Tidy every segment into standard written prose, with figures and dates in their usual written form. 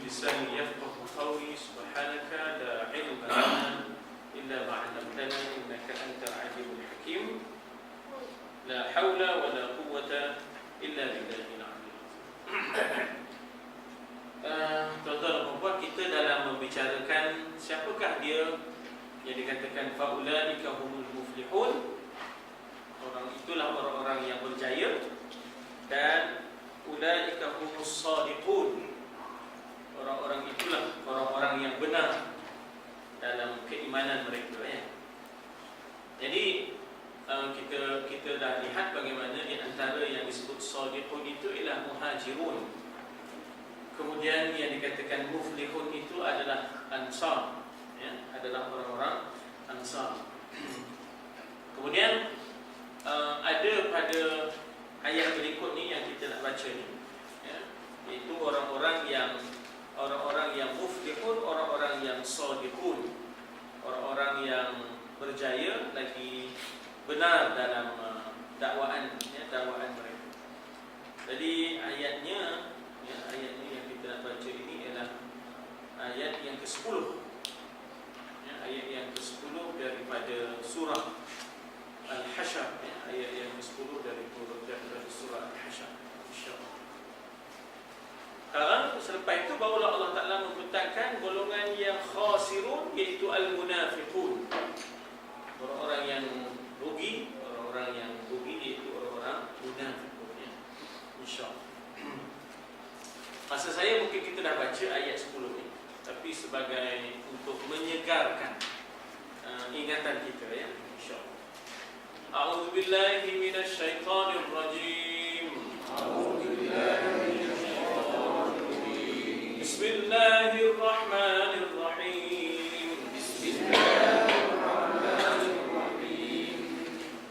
لساني يفقه قولي سبحانك لا علم لنا إلا ما علمتنا إنك أنت العليم الحكيم لا حول ولا قوة إلا بالله العلي العظيم. Tuan-tuan dan puan, kita dalam membicarakan siapakah dia yang dikatakan faulaika humul muflihun. Orang itulah orang-orang yang berjaya, dan ulaika humus shadiqun. Orang-orang itulah orang-orang yang benar dalam keimanan mereka, ya. Jadi kita dah lihat bagaimana di antara yang disebut shadiqun itu ialah muhajirun. Kemudian yang dikatakan muflihun itu adalah ansar, ya, adalah orang-orang ansar. Kemudian ada pada ayat berikut ni yang kita nak baca ni, ya, iaitu orang-orang yang muflihun, orang-orang yang shadiqun, orang-orang yang berjaya lagi benar dalam dakwaan, ya, dakwaan mereka. Jadi ayatnya yang kita nak baca ini ialah ayat yang ke-10, ya, ayat yang ke-10 daripada surah Al-Hasyr, ya, ayat yang ke-10 daripada surah Al-Hasyr, insya-Allah. Sekarang selepas itu barulah Allah Ta'ala membentangkan golongan yang khasirun, iaitu al-munafiqun, orang-orang yang rugi, iaitu orang-orang munafiqun, ya, insya-Allah. Masa saya mungkin kita dah baca ayat 10 ni, tapi sebagai untuk menyegarkan ingatan kita, ya, insya-Allah. A'udzu billahi minasyaitonir rajim. Bismillahirrahmanirrahim.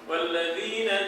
Walladzina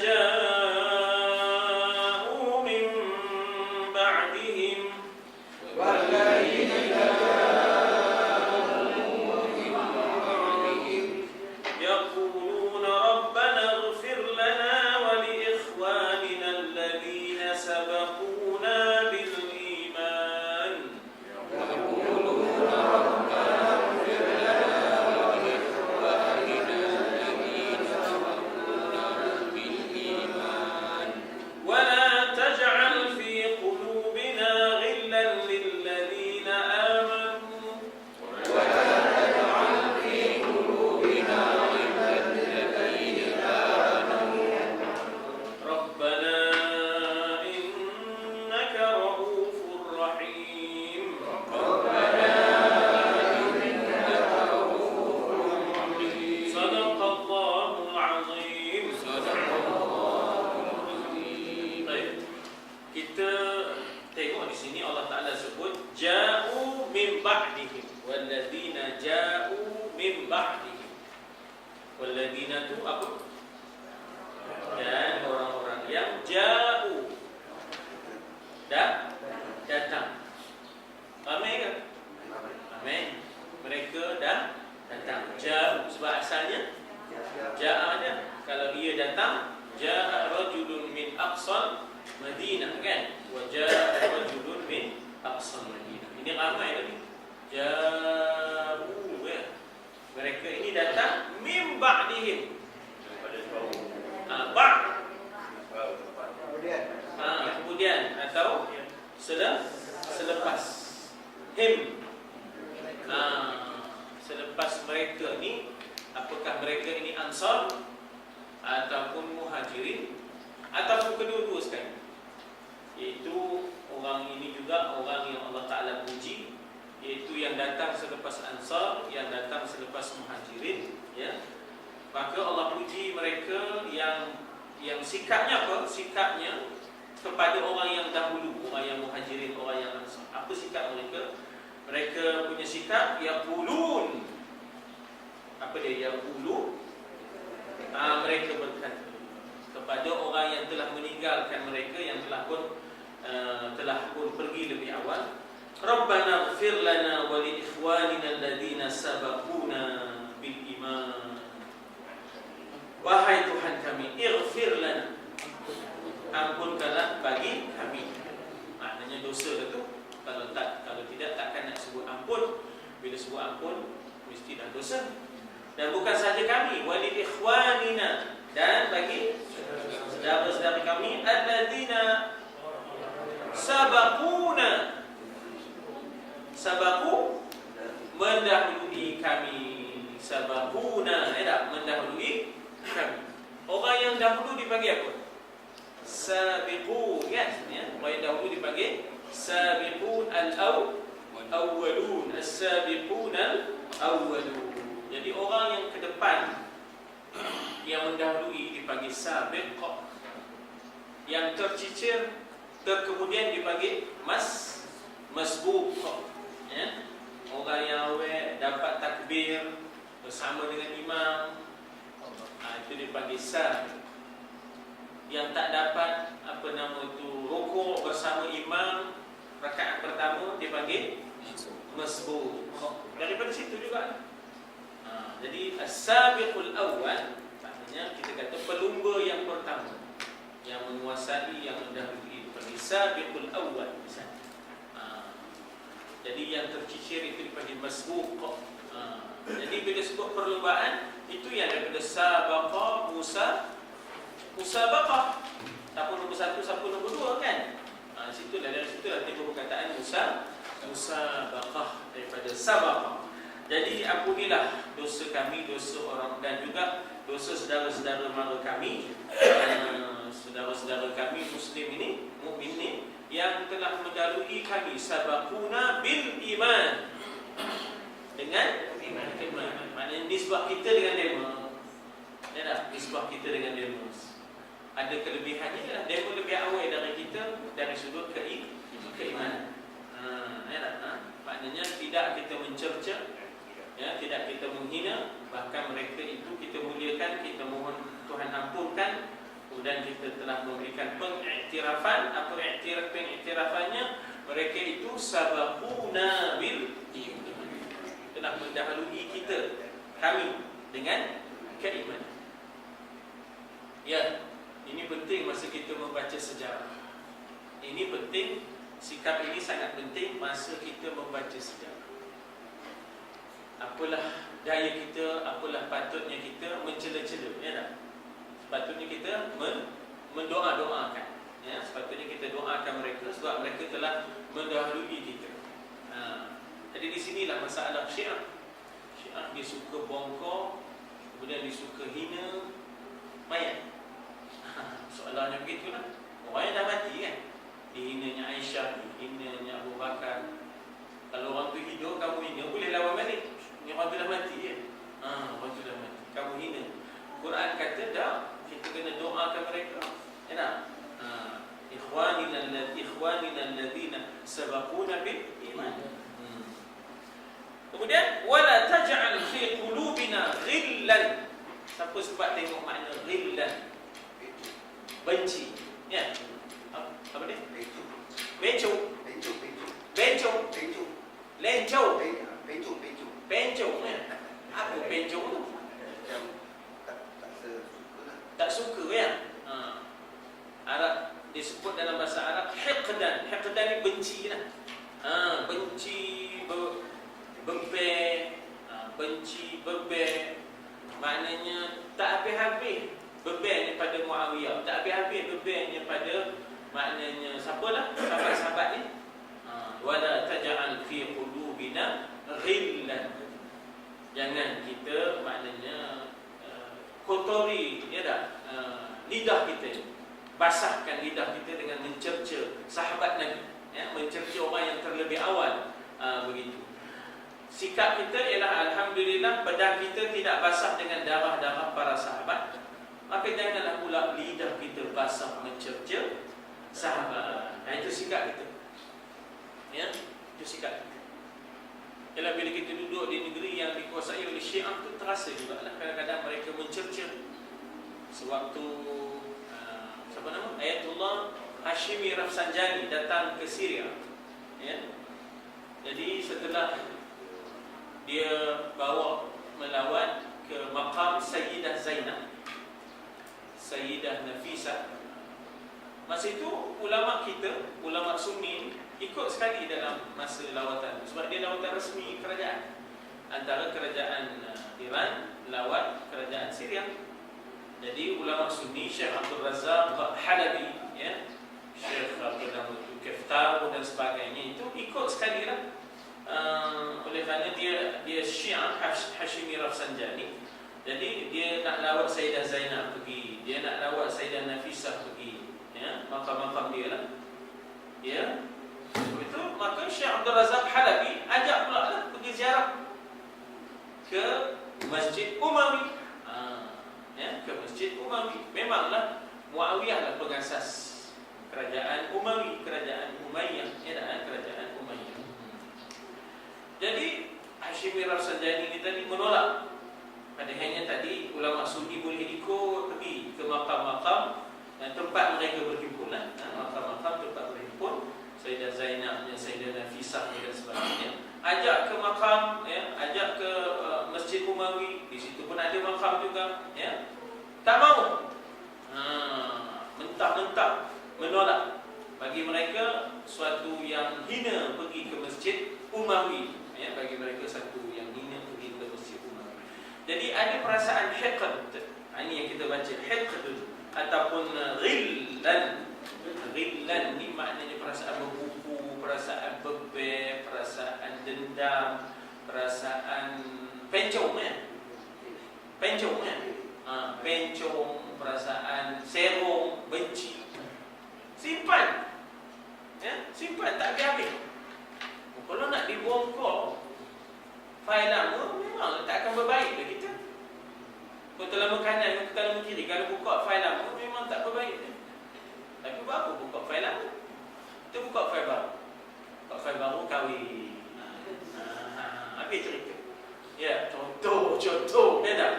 selepas mereka ni, apakah mereka ini ansar ataupun muhajirin ataupun kedua-dua sekali, iaitu orang ini juga orang yang Allah Ta'ala puji, iaitu yang datang selepas ansar, yang datang selepas muhajirin, ya. Maka Allah puji mereka yang sikapnya apa? Sikapnya kepada orang yang dahulu, orang yang muhajirin, orang yang ansar. Apa sikap mereka? Mereka punya sikap yaqulun. Apa dia yaqulu? Mereka berkata kepada orang yang telah meninggalkan mereka, yang telah pun pergi lebih awal, Rabbana ighfir lana wa li ikhwanina alladhina sabaquna bil iman. Wahai Tuhan kami, ighfir lana, ampunkanlah bagi kami. Maknanya dosa itu kalau tidak takkan Bila sebut ampun mesti dah dosa. Dan bukan sahaja kami, walil ikhwanina, dan bagi saudara-saudara kami alladzina sabaquna, sabaqu mendahului kami, sabaquna mendahului kami. Orang yang dahulu dipanggil apa? Sabiqun, kan? Ya, orang yang dahulu dipanggil sabiqun al-awwalun, as-sabiqun al-awwalun. Jadi orang yang ke depan, yang mendahului dipanggil sabiq, yang tercicir kemudian dipanggil masbuq. Ya? Orang yang awal dapat takbir bersama dengan imam, itu dipanggil sabiq. Yang tak dapat rukuk bersama imam rakaat pertama dipanggil masbuq. Daripada situ juga. Jadi as-sabiqul awwal maknanya kita kata pelumba yang pertama, yang menguasai, yang mendahului, dipanggil sabiqul awwal misalnya. Jadi yang tercicir itu dipanggil masbuq. Jadi bila sebut perlombaan, itu yang daripada sabaqa musabaqah. Siapa nombor 1, siapa nombor 2, kan? Dari situlah timbul perkataan musabaqah daripada sabaqah. Jadi ampunilah dosa kami, dosa orang, dan juga dosa saudara-saudara mara kami, saudara-saudara kami Muslim ini, mukmin ini, yang telah mendahului kami, sabaquna bil iman, dengan iman. Maknanya nisbah kita dengan dema. Ya tak? Nisbah kita dengan dema. Ada kelebihannya lah. Dema lebih awal dari kita dari sudut keimanan. Ya tak? Maknanya tidak kita mencerca, ya, tidak kita menghina, bahkan mereka itu kita muliakan, kita mohon Tuhan ampunkan, dan kita telah memberikan pengiktirafan. Apa pengiktirafannya? Mereka itu sabaquna bil iman, telah mendahului kita, kami, dengan keimanan. Ya, ini penting masa kita membaca sejarah. Ini penting, sikap ini sangat penting masa kita membaca sejarah. Apalah daya kita, apalah patutnya kita mencela-cela, ya tak? Sepatutnya kita mendoa-doakan, ya, sepatutnya kita doakan mereka sebab mereka telah mendahului kita. Jadi di sinilah masalah Syiah. Syiah dia suka bongkok, kemudian dia suka hina mayat. Soalannya begitulah. Orang yang dah mati, kan, dihinanya Aisyah, dihinanya Abu Bakar. Kalau orang tu hidup, kamu hina, boleh lawan balik. Ni orang tu dah mati, kan? Orang tu dah mati, kamu hina. Quran kata dah, kita kena doakan mereka, ya tak? Ikhwanina alladhina sabaquna bil iman. Kemudian wala taj'al fi qulubina ghillan. Siapa sebab tengok makna ghillan? Benci, ya. Apa dia? Bencu. Apa bencu tu? Tak suka, ya. Arab disebut dalam bahasa Arab hiqdan. Hiqdan ni benci lah. Benci bebel. Maknanya tak habis-habis bebelnya pada Muawiyah, tak habis-habis bebelnya pada, maknanya siapalah sahabat-sahabat ni. Wala taj'al fi qulubina ghillan. Jangan kita, maknanya kotori, ya tak, lidah kita, basahkan lidah kita dengan mencerca sahabat Nabi, ya, mencerca orang yang terlebih awal, begitu. Sikap kita ialah alhamdulillah pedang kita tidak basah dengan darah-darah para sahabat. Maka janganlah pula lidah kita basah mencerca sahabat. Itu sikap kita, ya, itu sikap kita. Ialah bila kita duduk di negeri yang dikuasai oleh Syiah tu, terasa juga lah kadang-kadang mereka mencerca. Sewaktu siapa nama? Ayatullah Hashimi Rafsanjani datang ke Syria, ya. Jadi setelah dia bawa melawat ke maqam Sayyidah Zainab, Sayyidah Nafisah, masa itu ulama kita, ulama Sunni ikut ikut sekali dalam masa lawatan, sebab dia lawatan resmi kerajaan, antara kerajaan Iran lawat kerajaan Syria. Jadi ulama Sunni, Syekh Abdul Razak Halabi, ya, Syekh Abdul Keftar dan sebagainya, itu ikut sekali lah. Oleh kerana dia Syiah, Hashimi Rafsanjani. Jadi dia nak lawat Sayyidah Zainab pergi, dia nak lawat Sayyidah Nafisah pergi, ya, makam-makam dia lah, ya. Itu maka Syekh Abdul Razak Halabi ajak pula lah pergi ziarah ke Masjid Umawi, ya, ke Masjid Umawi. Memanglah Muawiyah lah pengasas kerajaan Umawi, kerajaan Umayyah, ya, kerajaan Umayyah. Jadi Hashimi Rafsanjani ini tadi menolak. Padahalnya tadi ulama Sunni boleh ikut pergi ke makam-makam dan tempat mereka berhimpun, makam-makam tempat berhimpun Sayyidah Zainab, Sayyidah Nafisah dan sebagainya. Ajak ke makam, ya, ajak ke Masjid Umawi, di situ pun ada makam juga, ya. Tak mau. Mentah-mentah menolak. Bagi mereka suatu yang hina pergi ke Masjid Umawi, ya, bagi mereka satu yang hina pergi ke Masjid Umawi. Jadi ada perasaan hiqd. Ini yang kita baca, hiqd ataupun ghillan. Ghillan ni maknanya perasaan berbuku, perasaan bebel, perasaan dendam, perasaan pencong, ya. Pencong, ya. Pencong, perasaan serong, benci. Simpan. Ya, simpan tak habis-habis. Kalau nak dibongkar fail lama, memang tak akan berbaik bagi kita. Kalau terlalu kanan, terlalu kiri, kalau buka fail lama, memang tak berbaik. Tapi apa buka fail lama? Kita buka fail baru. Buka fail baru, kahwin. Habis cerita. Ya, contoh. Ya tak?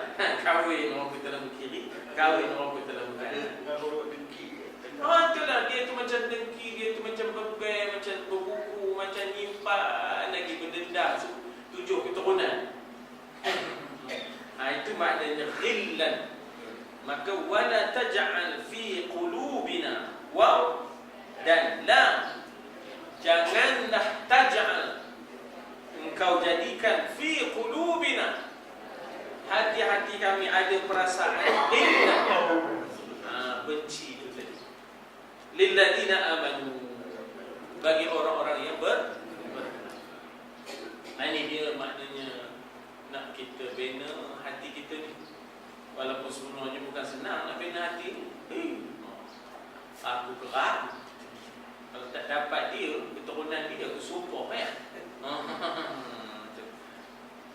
Kahwin orang pun terlalu kiri, kahwin orang pun terlalu kanan. Itulah, dia tu macam dengki, dia tu macam bebel, macam berbuku, macam nyimpan lagi, berdendam. 7 keturunan. Itu maknanya ghillan. Maka wala taj'al fi qulubina, waw dan lam. Janganlah taj'al, engkau jadikan, fi qulubina, hati-hati kami ada perasaan ghillan, benci itu tadi. Lilladina amanu, bagi orang-orang yang ini dia maknanya nak kita bina hati kita ni. Walaupun sebenarnya bukan senang nak bina hati ni. Aku gerak. Kalau tak dapat dia, keturunan dia, aku sumpah, ya.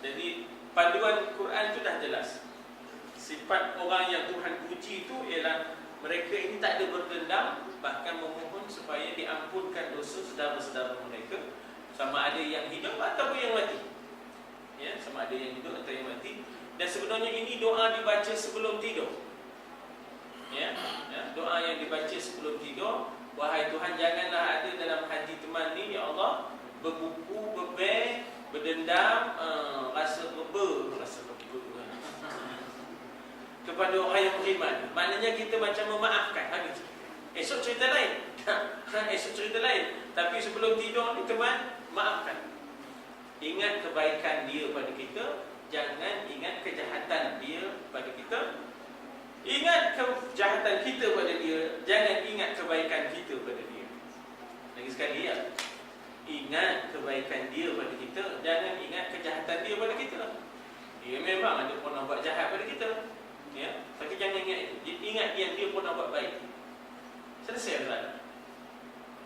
Jadi panduan Quran tu dah jelas. Sifat orang yang Tuhan puji itu ialah mereka ini tak ada berdendam, bahkan memohon supaya diampunkan dosa saudara-saudara mereka, sama ada yang hidup ataupun yang mati. Ya, sama ada yang hidup atau yang mati. Dan sebenarnya ini doa dibaca sebelum tidur. Ya, doa yang dibaca sebelum tidur. Wahai Tuhan, janganlah ada dalam hati teman ni, ya Allah, berbuku, bebel, berdendam, rasa rebel kepada orang yang beriman. Maknanya kita macam memaafkan habis. Esok cerita lain. Esok cerita lain. Tapi sebelum tidur ni teman, maafkan. Ingat kebaikan dia pada kita, jangan ingat kejahatan dia pada kita. Ingat kejahatan kita pada dia, jangan ingat kebaikan kita pada dia. Lagi sekali, ya. Ingat kebaikan dia pada kita, jangan ingat kejahatan dia pada kita. Dia memang ada pernah buat jahat pada kita, ya. Tapi jangan ingat itu. Ingat yang dia pernah buat baik. Selesai lah.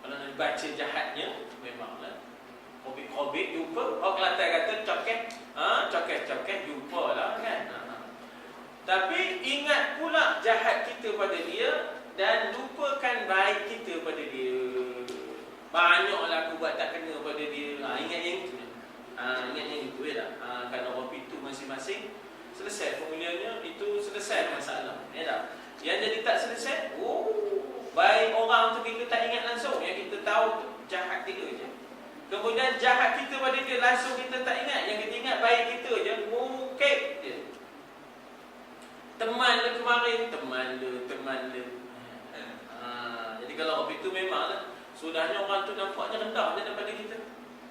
Kalau nak baca jahatnya, memanglah kobik-kobik jumpa. Orang Kelantan kata coket, coket jumpa lah, kan. Tapi ingat pula jahat kita pada dia dan lupakan baik kita pada dia. Banyaklah aku buat tak kena pada dia. Ingat yang itu. Ingat yang itu, ya tak? Kalau orang pintu masing-masing, selesai formulanya, itu selesai masalah, ya tak? Yang jadi tak selesai, baik orang tu kita tak ingat langsung, yang kita tahu jahat dia je. Kemudian jahat kita pada dia langsung kita tak ingat, yang kita ingat baik kita je, mungkin je. Teman kemarin, teman le. Jadi kalau orang itu memanglah Sudahnya orang tu nampaknya rendah daripada kita.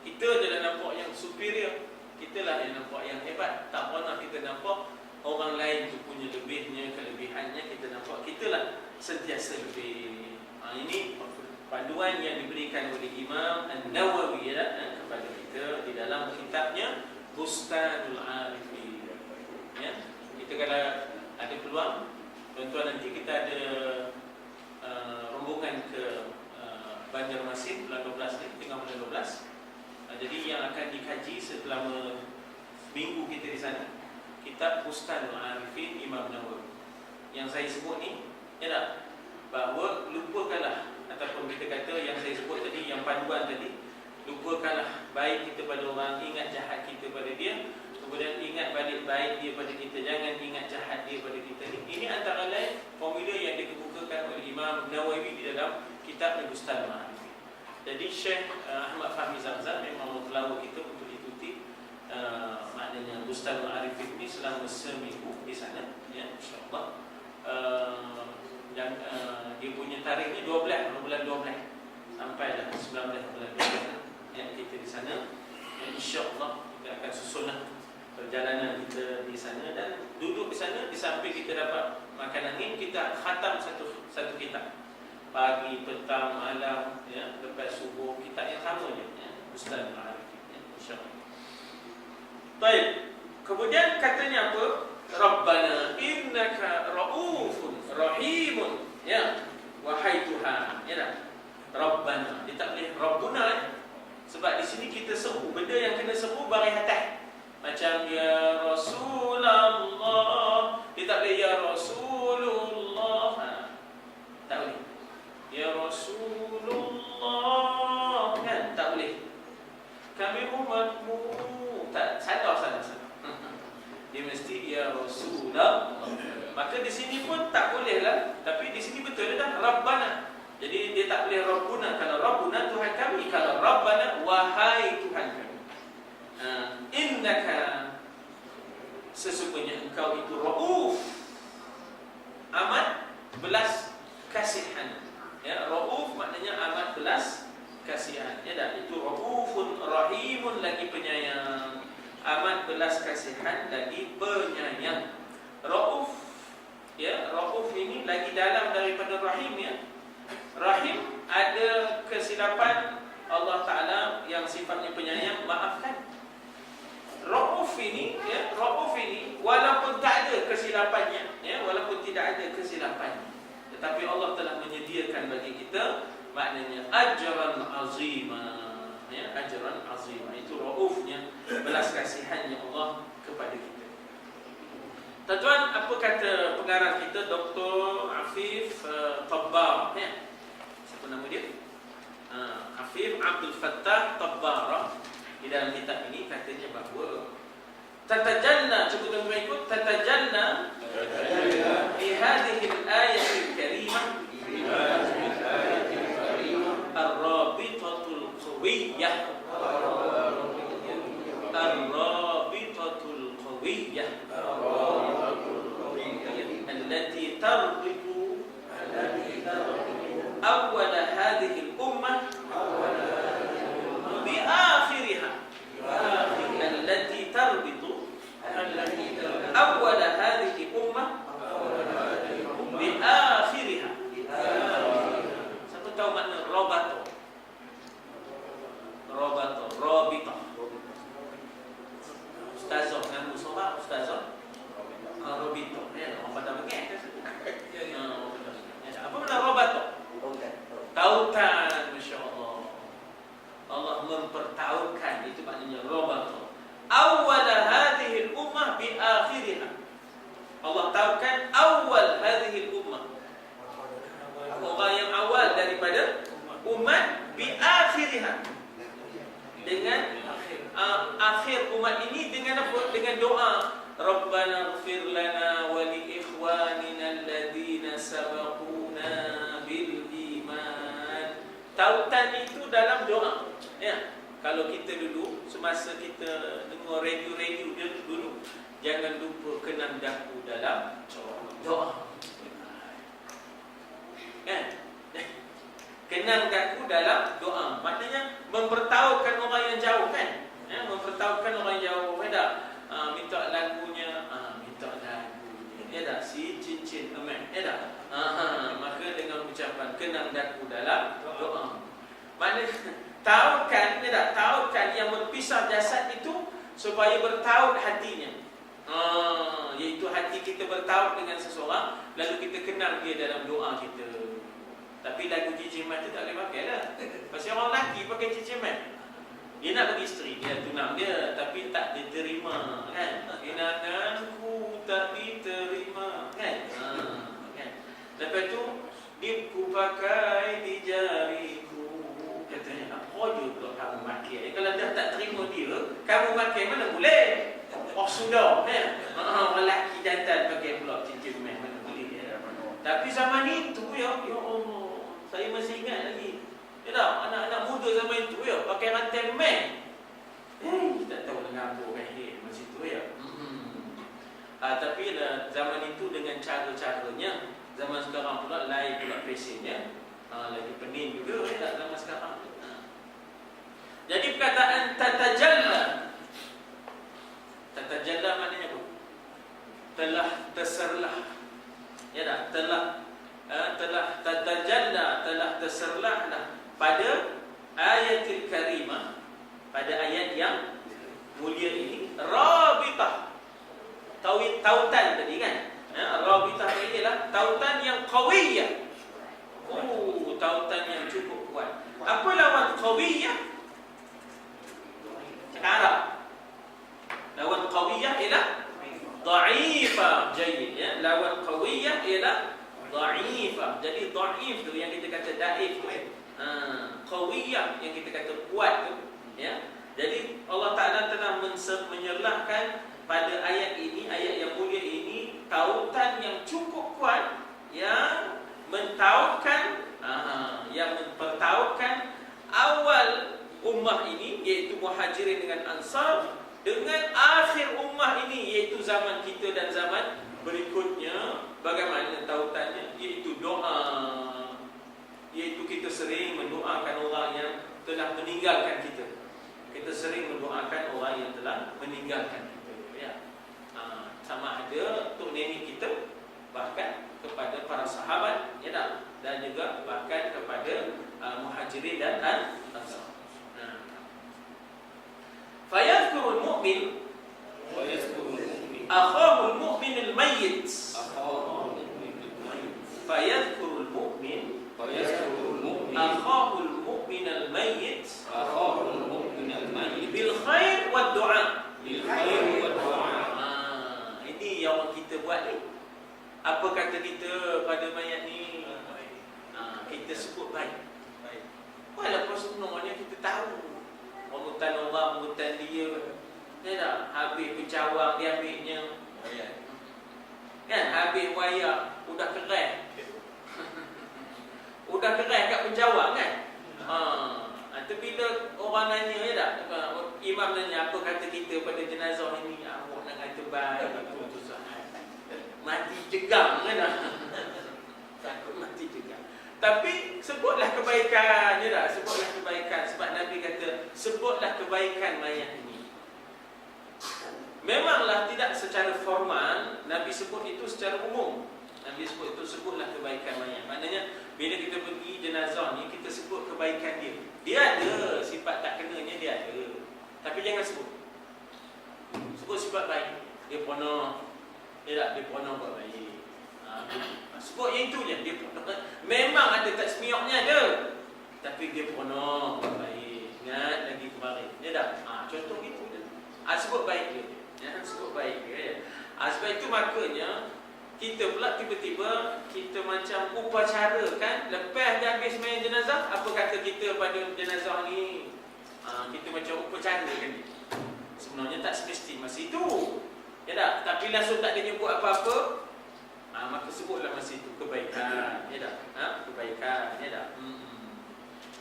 Kita je lah nampak yang superior. Kita lah yang nampak yang hebat. Tak pernah kita nampak orang lain tu punya lebihnya, kelebihannya. Kita nampak kita lah sentiasa lebih. Ini panduan yang diberikan oleh Imam An-Nawawi kepada kita di dalam kitabnya Bustanul Arifin. Ya, kita kalau ada peluang, tuan-tuan, nanti kita ada rombongan ke Banjarmasin bulan 12 ni, tengah bulan 12. Jadi yang akan dikaji selama minggu kita di sana, kitab Bustanul Arifin Imam Nawawi. Yang saya sebut ni, ya tak? Bahawa lupakanlah, ataupun kita kata yang saya sebut tadi, yang panduan tadi, lupakanlah baik kita pada orang, ingat jahat kita pada dia, kemudian ingat balik baik dia pada kita, jangan ingat jahat dia pada kita. Ini antara lain formula yang dikemukakan oleh Imam Nawawi di dalam kitab Bustanul Arifin. Jadi Syekh Ahmad Fahmi Zamzam memang pelawak kita untuk ikuti maknanya Bustanul Arifin ini selama seminggu di sana, ya, insya-Allah. Dan dia punya tarikhnya 12 bulan 12 sampai dah 19 bulan 12, ya, kita di sana. Ya, insya-Allah kita akan susunlah perjalanan kita di sana, dan duduk di sana di samping kita dapat makan angin, kita khatam satu kitab pagi, petang, malam, ya, lepas subuh, kitab yang sama je, ya, Bustanul Arifin, ya, insya-Allah. Baik, kemudian katanya apa? Rabbana innaka raufun rahimun, ya, wahai Tuhan, ya tak? Rabbana, dia tak boleh Rabbuna, ya? Sebab di sini kita sebut benda yang kena sebut bari atas. Macam ya Rasulullah, dia tak boleh ya Rasulullah, tak boleh. Ya Rasulullah, kan? Tak boleh. Kami umatmu, tak, salah. Dia mesti ya Rasulullah. Maka di sini pun tak boleh lah. Tapi di sini betul dah Rabbana. Jadi dia tak boleh Rabbuna. Kalau Rabbuna Tuhan kami, kalau Rabbana wahai Tuhan kami. Innaka, sesungguhnya engkau itu Rauf, amat belas kasihan. Ya, Rauf maknanya amat belas kasihan. Ya dah, itu Raufun Rahimun, lagi penyayang. Amat belas kasihan lagi penyayang. Rauf, ya, Rauf ini lagi dalam daripada Rahim, ya. Rahim ada kesilapan Allah Ta'ala yang sifatnya penyayang, maafkan. Rauf ini, ya, Rauf ini walaupun tak ada kesilapannya, ya, walaupun tidak ada kesilapannya, tetapi Allah telah menyediakan bagi kita maknanya ajran azimah, ya, ajran azimah. Itu Raufnya, belas kasihannya Allah kepada kita. Tuan-tuan, apa kata pengarang kita, Dr. Afif Tabbar, ya? Siapa nama dia? Afif Abdul Fattah Tabbar. Di dalam kitab ini katanya bahawa tatajanna, cukup tuan-tuan ikut, tatajanna fi hadhihi al-ayah al-karimah ar-rabitatul qawiyyah, ar-rabitatul qawiyyah allati tarbitu awwal hadhihi al-ummah bi akhiriha, allati tarbitu awwal hadhihi al-ummah bi akhiriha. Siapa tahu makna rabato? Rabato, rabitah. Ustazah, nama Mustafa Ustazah Robito, ya, orang pada mengenai kan? Apa makna rabato? Tautan, Masya Allah. Allah mempertautkan, itu maknanya rabato. Awal hadhihi al-ummah bi akhiriha. Allah tahukan awal hadhihi al-ummah, orang yang awal daripada umat, bi akhiriha, dengan akhir umat ini, dengan apa? Dengan doa Rabbana ighfir lana wa li ikhwanina alladhina sabaquna bil iman. Tautan itu dalam doa, ya. Kalau kita dulu, semasa kita dengar radio-radio dia dulu, jangan lupa kenang daku dalam doa. Kan? kenang daku dalam doa. Maknanya mempertahukan orang yang jauh kan. Mempertahukan orang yang jauh. Minta lagunya, minta lagunya. Si cincin emas. Maka dengan ucapan kenang daku dalam doa. Maknanya tahukan yang berpisah jasad itu supaya bertaut hatinya. Iaitu hati kita bertaut dengan seseorang, lalu kita kenal dia dalam doa kita. Tapi lagu cicimat tu tak boleh pakai dah. Pasal orang lelaki pakai cicimat, dia nak bagi isteri dia, tunang dia, tapi tak diterima kan. Kenanganku tak diterima kan. Lepas tu dia ku pakai di jariku. Katanya apa je pula kamu pakai. Kalau dah tak terima dia, kamu pakai mana boleh. Oh sudah orang lelaki jantan pakai pula cincin emas, mana boleh. Tapi zaman itu ya Allah, saya masih ingat lagi. Anak-anak muda zaman itu ya pakai rantai emas. Tak tahu dengan apa masa itu ya. Tapi zaman itu dengan cara-caranya. Zaman sekarang pula lain pula fashionnya. Lagi pening juga zaman sekarang. Jadi perkataan tatajalla maknanya apa? Telah terserlah. Telah tatajalla, telah terserlah pada ayatil karimah, pada ayat yang mulia ini, rabitah. Tautan tadi kan? Rabitah ini ialah tautan yang qawiyah. Tautan yang cukup kuat. Apa lawan qawiyah? Cakap Arab. Lawan qawiyah ialah dha'ifah. Jayid ya. Lawan qawiyah ialah dha'ifah. Jadi dha'if tu yang kita kata daif tu. Qawiyah yang kita kata kuat tu ya. Jadi Allah Ta'ala telah menyerlahkan pada ayat ini, ayat yang mulia ini, tautan yang cukup kuat yang mentauhkan, yang mempertauhkan awal ummah ini, iaitu Muhajirin dengan Ansar, dengan akhir ummah ini, iaitu zaman kita dan zaman berikutnya. Bagaimana tautannya? Iaitu doa. Iaitu kita sering mendoakan orang yang telah meninggalkan kita. Kita sering mendoakan orang yang telah meninggalkan kita ya. Sama ada untuk nenek kita, bahkan kepada para sahabat ya tak? Dan juga bahkan kepada Muhajirin dan Ansar. Fayadhkurul mu'min akhahul mu'min al-mayyit. Fayadhkurul mu'min akhahul mu'min al-mayyit bil khair wad du'a. Ini yang kita buat ni. Apa kata kita pada mayat ni? Kita sebut baik. Walaupun sebenarnya kita tahu Rambutan orang, rambutan dia tak? Habis pencawang dia ambilnya kan? Habis wayak udah keras udah keras kat pencawang kan? Tapi bila orang nanya ya tak? Imam nanya apa kata kita pada jenazah ini, awak nak kata baik itu sahaja. Mati cegang kan? Takut mati cegang. Tapi sebutlah kebaikan je tak? Sebutlah kebaikan. Sebab Nabi kata sebutlah kebaikan mayat ini. Memanglah tidak secara formal Nabi sebut itu secara umum. Nabi sebut itu sebutlah kebaikan mayat. Maknanya bila kita pergi jenazah ni, kita sebut kebaikan dia. Dia ada sifat tak kenanya, dia ada. Tapi jangan sebut. Sebut sifat baik. Dia pernah dia pernah buat baik. Sebut yang itu je. Dia memang ada tasmiahnya ada, tapi dia pernah buat baik. Ingat lagi kemarin. Dia dah contoh gitu je. Sebut baik dia. Jangan sebut baik dia. Sebab itu makanya kita pula tiba-tiba kita macam upacara kan. Lepas dia habis main jenazah, apa kata kita pada jenazah ni? Kita macam upacara kan. Sebenarnya tak semesti masa itu. Ya tak? Tapi langsung tak ada nyebut apa-apa. Maka sebutlah masa itu kebaikan. Ya tak? Kebaikan. Ya tak?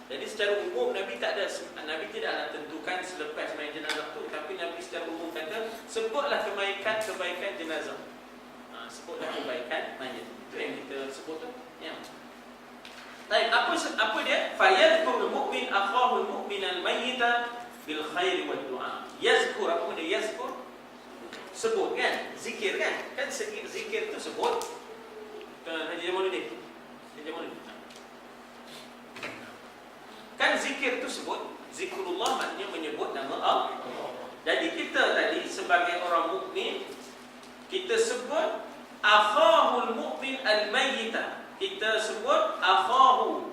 Jadi secara umum Nabi Nabi tidaklah tentukan selepas main jenazah tu, tapi Nabi secara umum kata sebutlah kebaikan jenazah. Sebutlah kebaikan mayat. Itu yang kita sebut tu. Ya. Baik, apa dia? Fayadhkur mu'min akhahul mu'minal mayyita bil khairi wad du'a. Yazkur, apa benda yazkur? Sebut kan? Zikir kan? Kan zikir tu sebut. Haji Jamaluddin. Kan zikir tu sebut. Zikrullah maknanya menyebut nama Allah. Jadi kita tadi sebagai orang mukmin, kita sebut akhahul mu'min al-mayyita. Kita sebut akhahu.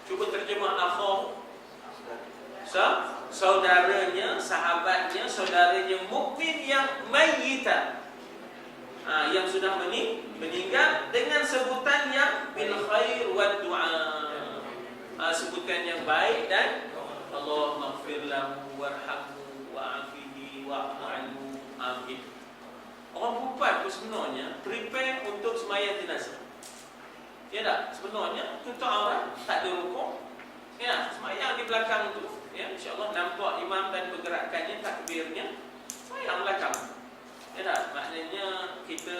Cuba terjemah akhahu. Saudaranya, sahabatnya, saudaranya mukmin yang mayyita. Yang sudah meninggal dengan sebutan yang bil khair wad du'a. Sebutan yang baik dan Allahumma ighfir lahu warhamhu wa'afihi wa'fu anhu. Amin. Orang perempuan tu sebenarnya prepare untuk sembahyang jenazah. Ya tak? Sebenarnya tutup aurat, tak ada rukuk. Ya, sembahyang di belakang tu. Ya, insya-Allah nampak imam dan pergerakannya, takbirnya. Sembahyang belakang. Ya tak? Maknanya kita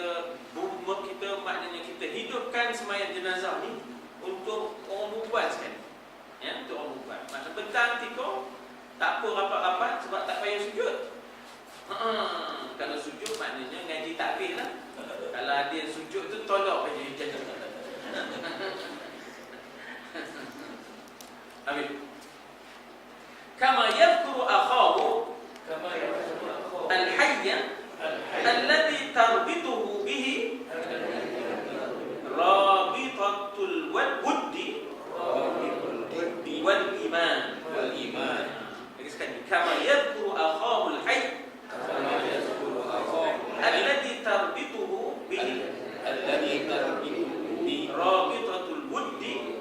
maknanya kita hidupkan sembahyang jenazah ni untuk orang perempuan sekali. Ya, untuk orang perempuan. Maka petang tiko tak apa rapat-rapat sebab tak payah sujud. Kalau sujud maknanya ngaji takbir lah. Kalau ada sujud tu tolak aja jangan. Amin. Kama yadhkuru akhahu al-hayya alladhi tarbituhu bihi rabitatul wuddi wal iman. Lagi sekali, kama yadhkuru akhahu al-hayy alladhi tarbituhu bihi rabitatul wuddi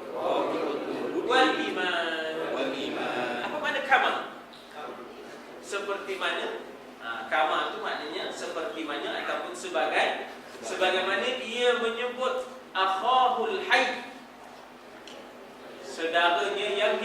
wal iman. Apa makna kama? Seperti mana? Kama itu maknanya seperti mana ataupun sebagaimana ia menyebut akhahul hayy, saudaranya yang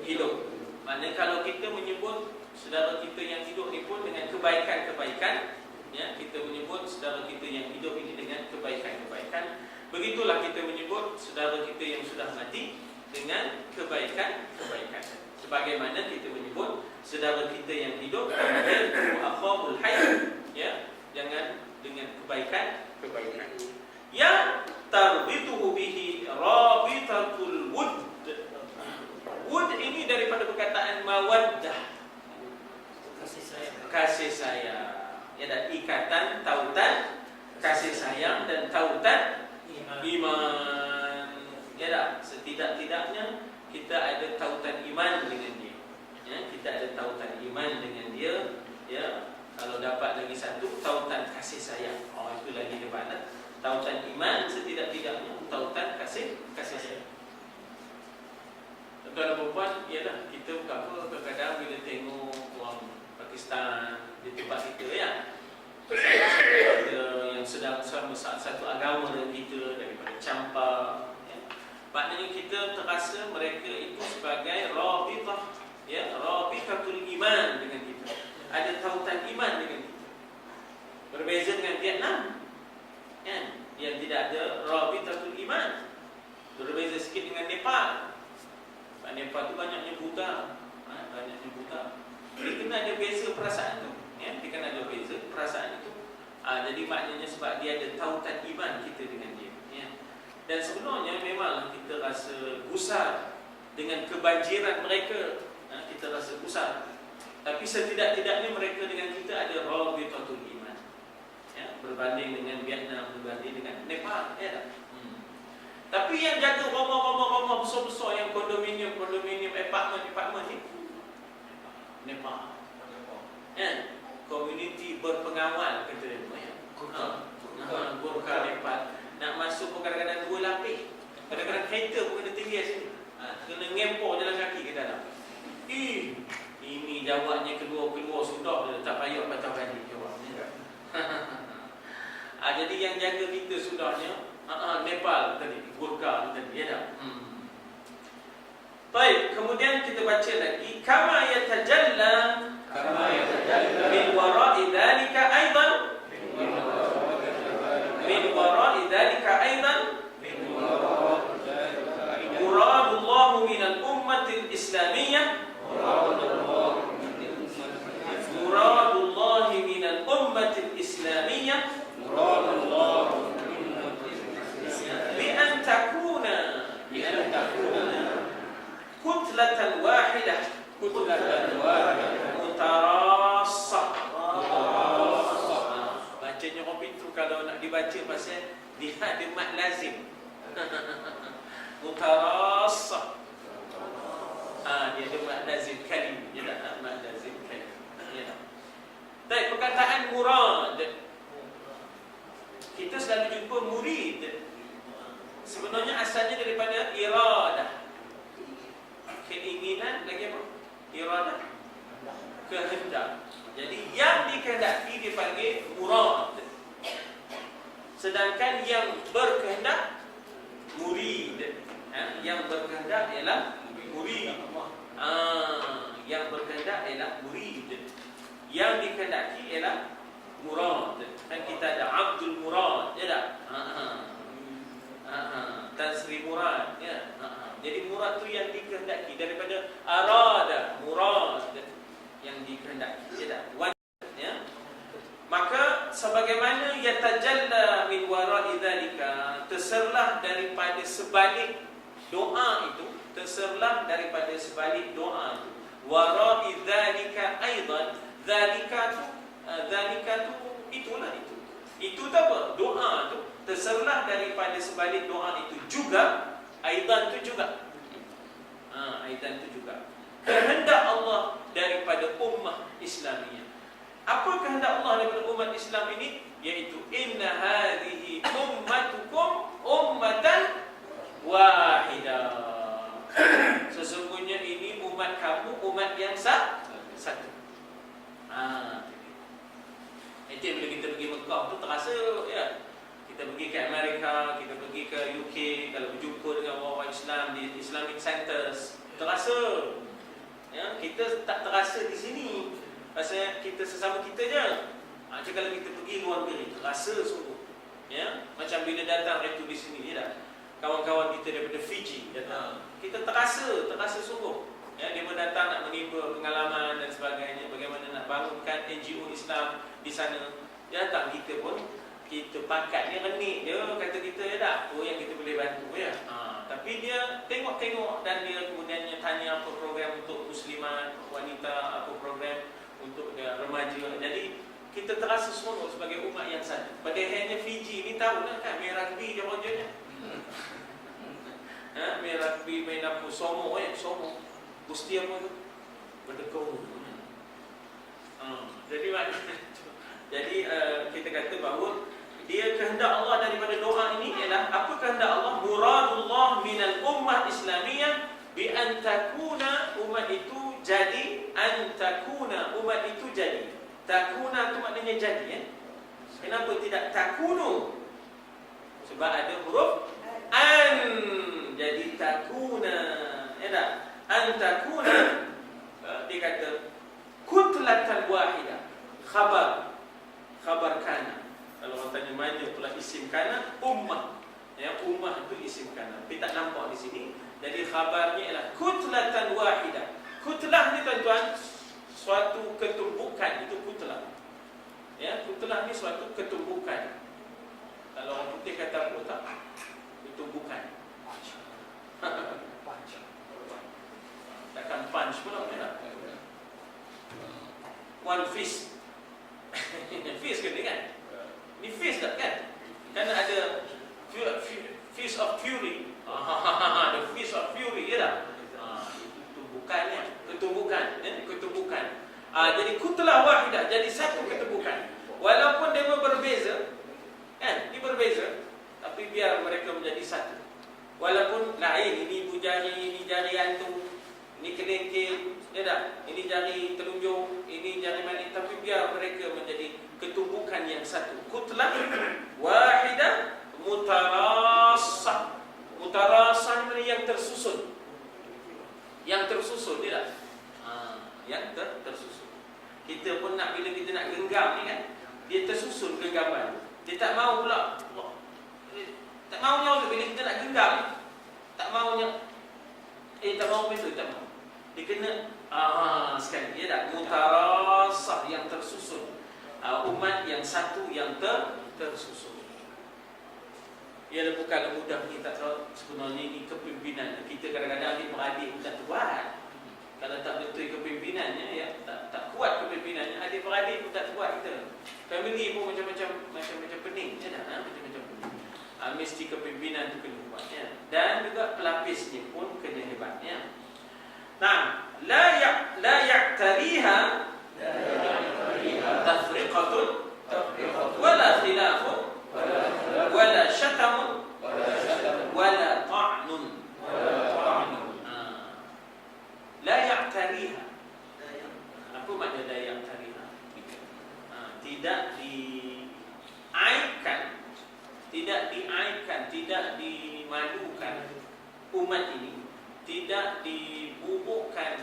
hidup. Maknanya kalau kita menyebut saudara kita yang hidup ni pun dengan kebaikan-kebaikan, ya, kita menyebut saudara kita yang hidup ini dengan kebaikan-kebaikan. Begitulah kita menyebut saudara kita yang sudah mati dengan kebaikan-kebaikan. Sebagaimana kita menyebut saudara kita yang hidup dengan akhahul hayy, ya, dengan kebaikan-kebaikan. Ya tarbituhu bihi rabitatul wud. Wud ini daripada perkataan mawaddah, kasih sayang. Ya, dan ikatan, tautan kasih sayang dan tautan iman. Ya tak? Setidak-tidaknya kita ada tautan iman dengan dia. Ya, kita ada tautan iman dengan dia. Ya, kalau dapat lagi satu, tautan kasih sayang. Itu lagi hebat. Tautan iman, setidak-tidaknya tautan kasih sayang. Tuan-tuan dan puan, ialah kita kadang-kadang bila tengok orang Pakistan di tempat kita, ya, kita yang sedang sama satu agama dengan kita daripada campak, ya, maknanya kita terasa mereka itu sebagai rabitah, ya, rabitatul iman dengan kita, ada tautan iman dengan kita. Berbeza dengan Vietnam, ya, yang tidak ada rabitatul iman. Berbeza sikit dengan Nepal. Nepal tu banyaknya Buddha, Dia kena ada beza perasaan tu, ya, dia kena ada beza perasaan itu. Jadi maknanya sebab dia ada tautan iman kita dengan dia, ya. Dan sebenarnya memanglah kita rasa gusar dengan kebanjiran mereka, kita rasa gusar. Tapi setidak-tidaknya mereka dengan kita ada rabitatul iman, ya, berbanding dengan Vietnam, berbanding dengan Nepal, ya. Tapi yang jaga rumah-rumah besar-besar, yang kondominium, apartment ni Nepal. Ya, komuniti berpengawal kata dia, ya. Gurkha Nepal. Nak masuk pun kadang-kadang 2 lapis. Kadang-kadang kereta pun kena tinggi sini. Kena ngempor jalan kaki ke dalam. Ini jawabnya keluar sudah, tak payah patah balik jawabnya. Jadi yang jaga kita sudahnya Nepal tadi, Gurkha tadi, ya tak? Baik, kemudian kita baca lagi, kama yatajalla min wara'i dhalika aidan Muradullah minal ummatil islamiyah bi an takuna kutlatan wahidah mutarassah. Bacanya orang pintu kalau nak dibaca pasal dia ada mad lazim. Mutarassah. Dia ada mad lazim kalim. Dia tak mad lazim kalim. Ya tak. Baik, perkataan murad. Kita selalu jumpa murid. Sebenarnya asalnya daripada iradah. Keinginan lagi apa? Iradah. Kehendak. Jadi yang dikehendaki dipanggil murad. Sedangkan yang berkehendak murid. Yang berkehendak ialah murid. Yang berkehendak ialah murid. Yang dikehendaki ialah murad. Dan kita ada Abdul Murad, ya tak? Tan Sri Murad, ya. Jadi murad tu yang dikehendaki daripada arada, murad yang dikehendaki, ya tak? Ya. Maka sebagaimana yatajalla min wara'i dzalika, terserlah daripada sebalik doa itu, terserlah daripada sebalik doa itu. Wara'i dzalika aidan, dzalika tu itulah itu. Itu tu apa? Doa tu terserlah daripada sebalik doa itu juga, aidan tu juga. Aidan tu juga. Kehendak Allah daripada ummah Islamiyah. Apa kehendak Allah daripada umat Islam ini? Iaitu inna hadhihi ummatukum ummatan wahidah. Sesungguhnya ini umat kamu umat yang satu. Itu bila kita pergi Mekah tu terasa, ya. Kita pergi ke Amerika, kita pergi ke UK, kalau berjumpa dengan orang Islam di Islamic Centers, terasa. Ya, kita tak terasa di sini. Pasal kita sesama kita je. Macam kalau kita pergi luar negeri, terasa sungguh. Ya, macam bila datang itu di sini, ya tak? Kawan-kawan kita daripada Fiji datang. Kita terasa sungguh. Ya, dia datang nak menimba pengalaman dan sebagainya, bagaimana nak bangunkan NGO Islam di sana. Dia datang, kita pun kita pangkat dia renik dia, kata kita, ya tak? Apa yang kita boleh bantu, ya. Tapi dia tengok-tengok dan dia kemudiannya tanya apa program untuk muslimat, wanita, apa program untuk remaja. Jadi kita terasa semua sebagai umat yang satu. Padahalnya Fiji ni tahu lah kan, main rugby je rojanya. Main rugby, main apa, somo. Gusti apa tu? Berdekau. Jadi kita kata bahawa dia kehendak Allah daripada doa ini ialah apa kehendak Allah? Muradullah minal ummah Islamiyah bi an takuna, umat itu jadi, an takuna, umat itu jadi. Takuna tu maknanya jadi, ya. Kenapa tidak takunu? Sebab ada huruf an. Jadi takuna, ya tak? An takuna, dia kata kutlatan wahidah. Khabar kana. Kalau orang tanya mana pula isim kana, ummah. Ya, ummah itu isim kana. Tapi tak nampak di sini. Jadi khabarnya ialah kutlatan wahidah. Kutlah ni tuan-tuan, suatu ketumbukan, itu kutlah. Ya, kutlah ni suatu ketumbukan. Kalau orang putih kata apa tak? Ketumbukan. Takkan punch pula, tak? One fist. Fist ke ni kan? Ni fist tak kan? Kerana ada fist of fury. The fist of fury, ya tak? Ketumbukan. Jadi kutlah wahidah, jadi satu ketumbukan. Walaupun dia berbeza, kan? Dia berbeza, tapi biar mereka menjadi satu. Walaupun lain, ini ibu jari, ini jari antum, ini kelingking, ya tak? Ini jari telunjuk, ini jari manis, tapi biar mereka menjadi ketumbukan yang satu. Kutlah wahidah mutarassah. Mutarassah ni yang tersusun. Yang tersusun, dia tak? Yang tersusun. Kita pun nak, bila kita nak genggam ni kan, dia tersusun genggaman. Dia tak mau pula. Tak maunya bila kita nak genggam, tak maunya tak mau betul, tak mau. Dia kena Sekali, ya tak? Mutarasah, yang tersusun. Umat yang satu yang tersusun. Ia bukanlah mudah kita tahu sebenarnya ini kepimpinan. Kita kadang-kadang adik-beradik tak kuat. Kalau tak betul kepimimpinannya, ya tak kuat kepimimpinannya, adik-beradik pun tak kuat kita. Family pun macam-macam pening, ya tak? Macam-macam pening. Mesti kepimpinan itu kena kuat, ya. Dan juga pelapisnya pun kena hebatnya. Nah, la ya'tariha tafriqatun wala khilafun wala syatamun wala ta'nun. La ya'tariha. Apa makna la ya'tariha? Tidak diaibkan, tidak dimalukan umat ini, tidak dibubukkan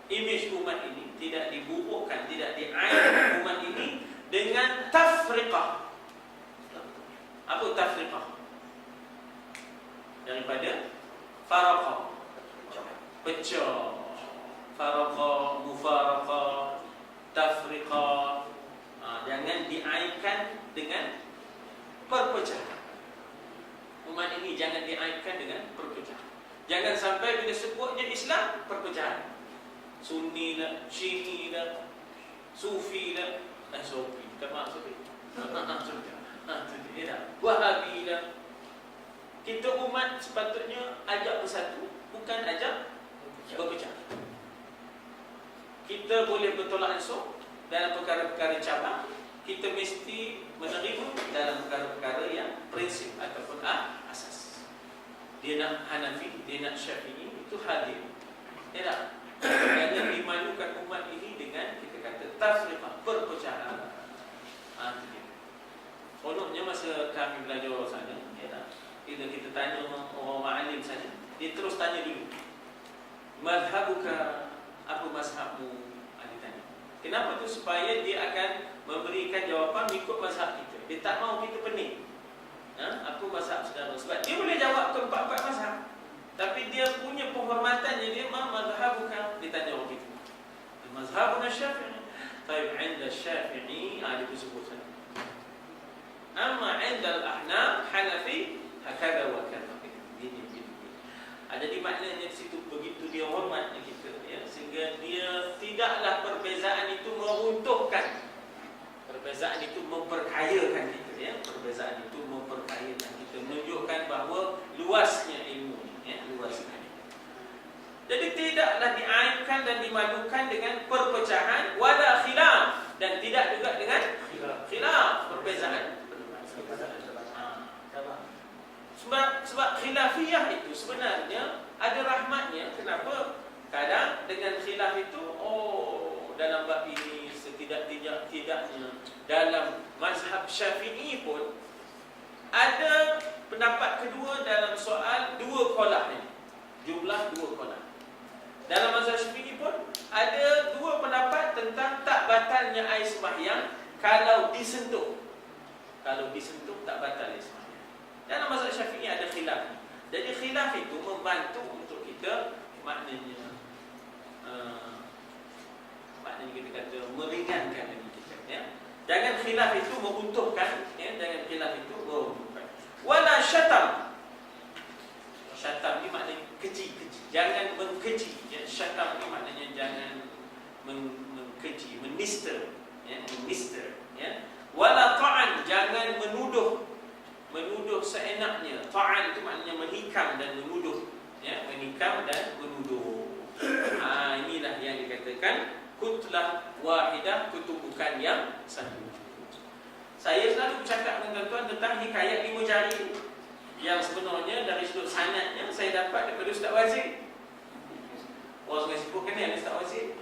image umat ini, tidak dibubukkan, tidak diaibkan umat ini dengan tafriqah. Apa tafriqah? Daripada faraqah, pecah, faraqah, mufaraqah, tafriqah. Jangan diaibkan dengan perpecahan. Umat ini jangan diaibkan dengan perpecahan. Jangan sampai bila sebutnya Islam, perpecahan. Sunni lah, Syi'i lah, Sufi lah, Sufi, tak maksud Sufi. Wahabi lah. Kita umat sepatutnya ajak bersatu, bukan ajak berpecah. Kita boleh bertolak ansur dalam perkara-perkara cabang. Kita mesti menerima dalam perkara-perkara yang prinsip ataupun asas. Dia nak Hanafi, dia nak Syafi'i, itu hadir. Ya tak? Jangan dimalukan umat ini dengan kita kata tafriqah, perpecahan. Kononnya masa kami belajar sana, ya tak? Bila kita tanya orang ma'alim sana, dia terus tanya dulu, madhabuka, apa mazhabmu? Dia tanya. Kenapa tu? Supaya dia akan memberikan jawapan ikut mazhab kita. Dia tak mahu kita pening. Apa mazhab saudara? Sebab dia boleh jawab ke empat-empat mazhab, tapi dia punya penghormatannya, dia mazhabuka, dia tanya orang kita. Mazhabuna Syafi'i. Baik, 'inda Syafi'i, dia disebut sana. Amma 'inda al-Ahnaf, Hanafi, hakada wa kadha. Jadi maknanya di situ begitu dia hormatnya kita, ya, sehingga dia tidaklah perbezaan itu meruntuhkan. Perbezaan itu memperkayakan kita, ya. Perbezaan itu memperkayakan kita, menunjukkan bahawa luasnya ilmu, ya, luasnya. Jadi tidaklah diaibkan dan dimalukan dengan perpecahan, wala khilaf, dan tidak juga dengan khilaf, perbezaan. Sebab khilafiyah itu sebenarnya ada rahmatnya. Kenapa? Kadang dengan khilaf itu, dalam bab ini setidak-tidaknya dalam mazhab Syafi'i pun ada pendapat kedua dalam soal dua qaulah ini. Jumlah dua qaulah. Dalam mazhab Syafi'i pun ada dua pendapat tentang tak batalnya air sembahyang kalau disentuh. Kalau disentuh tak batal air sembahyang. Dalam mazhab Syafi'i ada khilaf. Jadi khilaf itu membantu untuk kita, maknanya kita kata meringankan lagi kita, ya. Jangan khilaf itu meruntuhkan, ya. Jangan khilaf itu meruntuhkan. Wala syatam. Syatam ni maknanya keji-keji. Jangan mengkeji, ya. Syatam ni maknanya jangan mengkeji, menista, ya, menista, ya. Wala ta'an, jangan menuduh seenaknya. Ta'an itu maknanya menikam dan menuduh, ya, menikam dan menuduh. Inilah yang dikatakan kutlah wahidah, ketumbukan yang satu. Saya selalu bercakap dengan tuan tentang hikayat 5 jari yang sebenarnya dari sudut sanadnya saya dapat daripada Ustaz Wazir. Orang Sungai Sipur kenal Ustaz Wazir?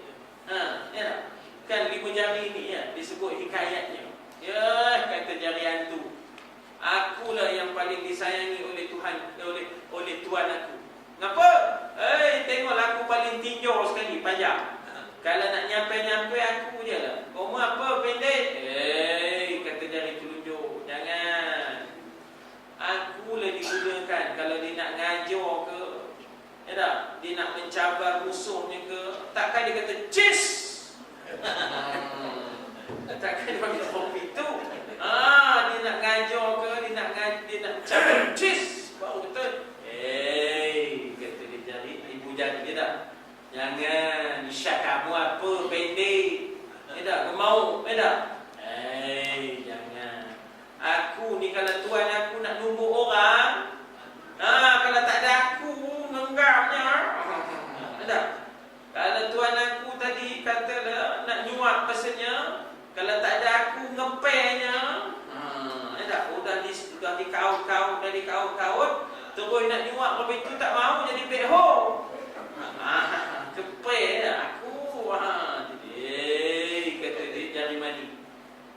Ya, kan 5 jari ni, ya, disebut hikayatnya. Ya, kata jari hantu, akulah yang paling disayangi oleh Tuhan, oleh Tuhan aku. Kenapa? Tengoklah aku paling tinjau sekali, panjang. Kalau nak nyampe-nyampe aku je lah. Kamu apa pendek? Kata jari telunjuk, jangan. Akulah digunakan kalau dia nak ngajar ke, Ya tak? Dia nak mencabar musuhnya ke, takkan dia kata cheese. Takkan dia panggil kopi tu. Dia nak ngajar ke, dia nak mencabar cheese. Baru betul. Kata dia jari, ibu jari dia tak? Jangan, isyak kamu apa, pendek. Ya tak? Kau mau, ya tak? Jangan. Aku ni kalau tuan aku nak numbuk orang, kalau tak ada aku, nenggapnya. Ada. Kalau tuan aku tadi kata nak nyuap pesannya, kalau tak ada aku ngepenya. Ada. Sudah dikaut-kaut, terus nak nyuap lepas itu tak mau jadi beho. Kepe aku. Jadi kata dia jari mani.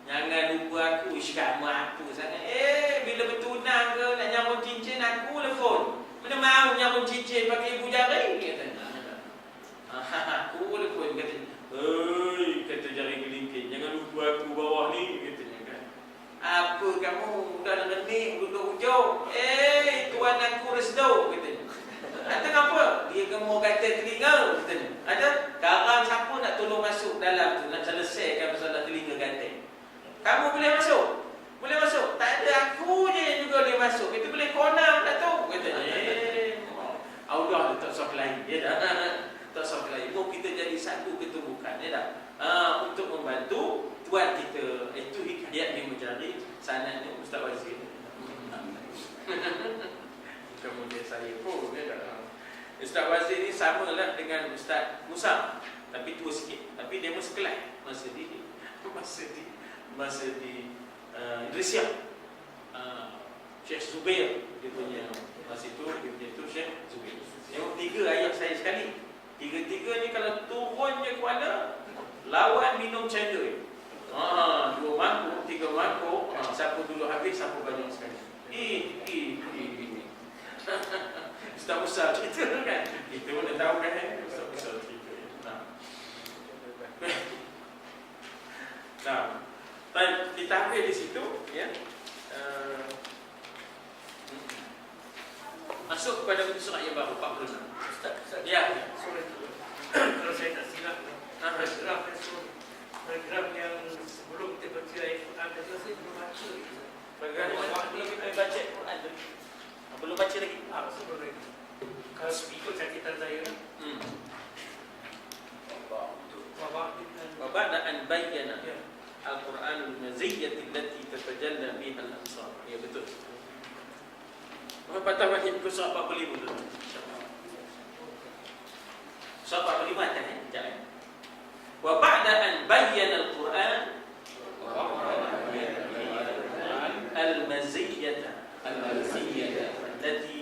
Jangan lupa aku, kamu aku sangat. Bila bertunang ke nak nyambung cincin aku telefon. Mana mau nyambung cincin pakai ibu jari? Kata. Aku telefon kata. Kata jari kelingking, jangan lupa aku bawah ni, katanya kan. Apa kamu dah renik duduk hujung? Tuan aku resdo, katanya. Kata apa? Dia gemuk kata telinga, katanya. Ada? Sekarang siapa nak tolong masuk dalam tu, nak selesaikan masalah telinga kata. Kamu boleh masuk? Boleh masuk? Tak ada aku je yang juga boleh masuk. Itu boleh konam tak tahu, katanya. Allah tak usah lain, ya dah. Tak usah lain. Mau kita jadi satu ketumbukan, ya dah. Untuk membantu tuan kita. Itu hikayat yang mencari sanadnya Ustaz Wazir. Kemudian saya pun, ya dah. Ustaz Wazir ni samalah dengan Ustaz Musa, tapi tua sikit. Tapi dia masa kelas, masa di Indonesia. Syekh Zubair dia punya masa itu, dia punya tu Syekh Zubair. Yang tiga ayat saya sekali. Tiga-tiga ni kalau turun je ke mana, lawan minum cendol. 2 mangkuk, 3 mangkuk, siapa dulu habis, siapa banyak sekali. Ustaz Musa cerita kan. Kita pun dah tahu kan, Ustaz Musa cerita. Kita ambil di situ, ya. Masuk kepada surat yang baru 46. Ustaz. Ya. Kalau saya tak silap, paragraf yang sebelum kita baca ayat Quran tadi saya belum baca. Paragraf belum kita baca Quran tu. Belum baca lagi. Sebelum lagi. Kalau ikut cakitan saya, Wabada an bayyana Al-Quran al-maziyyati allati tatajalla biha al-ansar. Ya betul. Patah balik ke surat 45 dulu. Surat 45 kan? Jangan. Wa ba'da an bayyana al-Quran al-maziyyata allati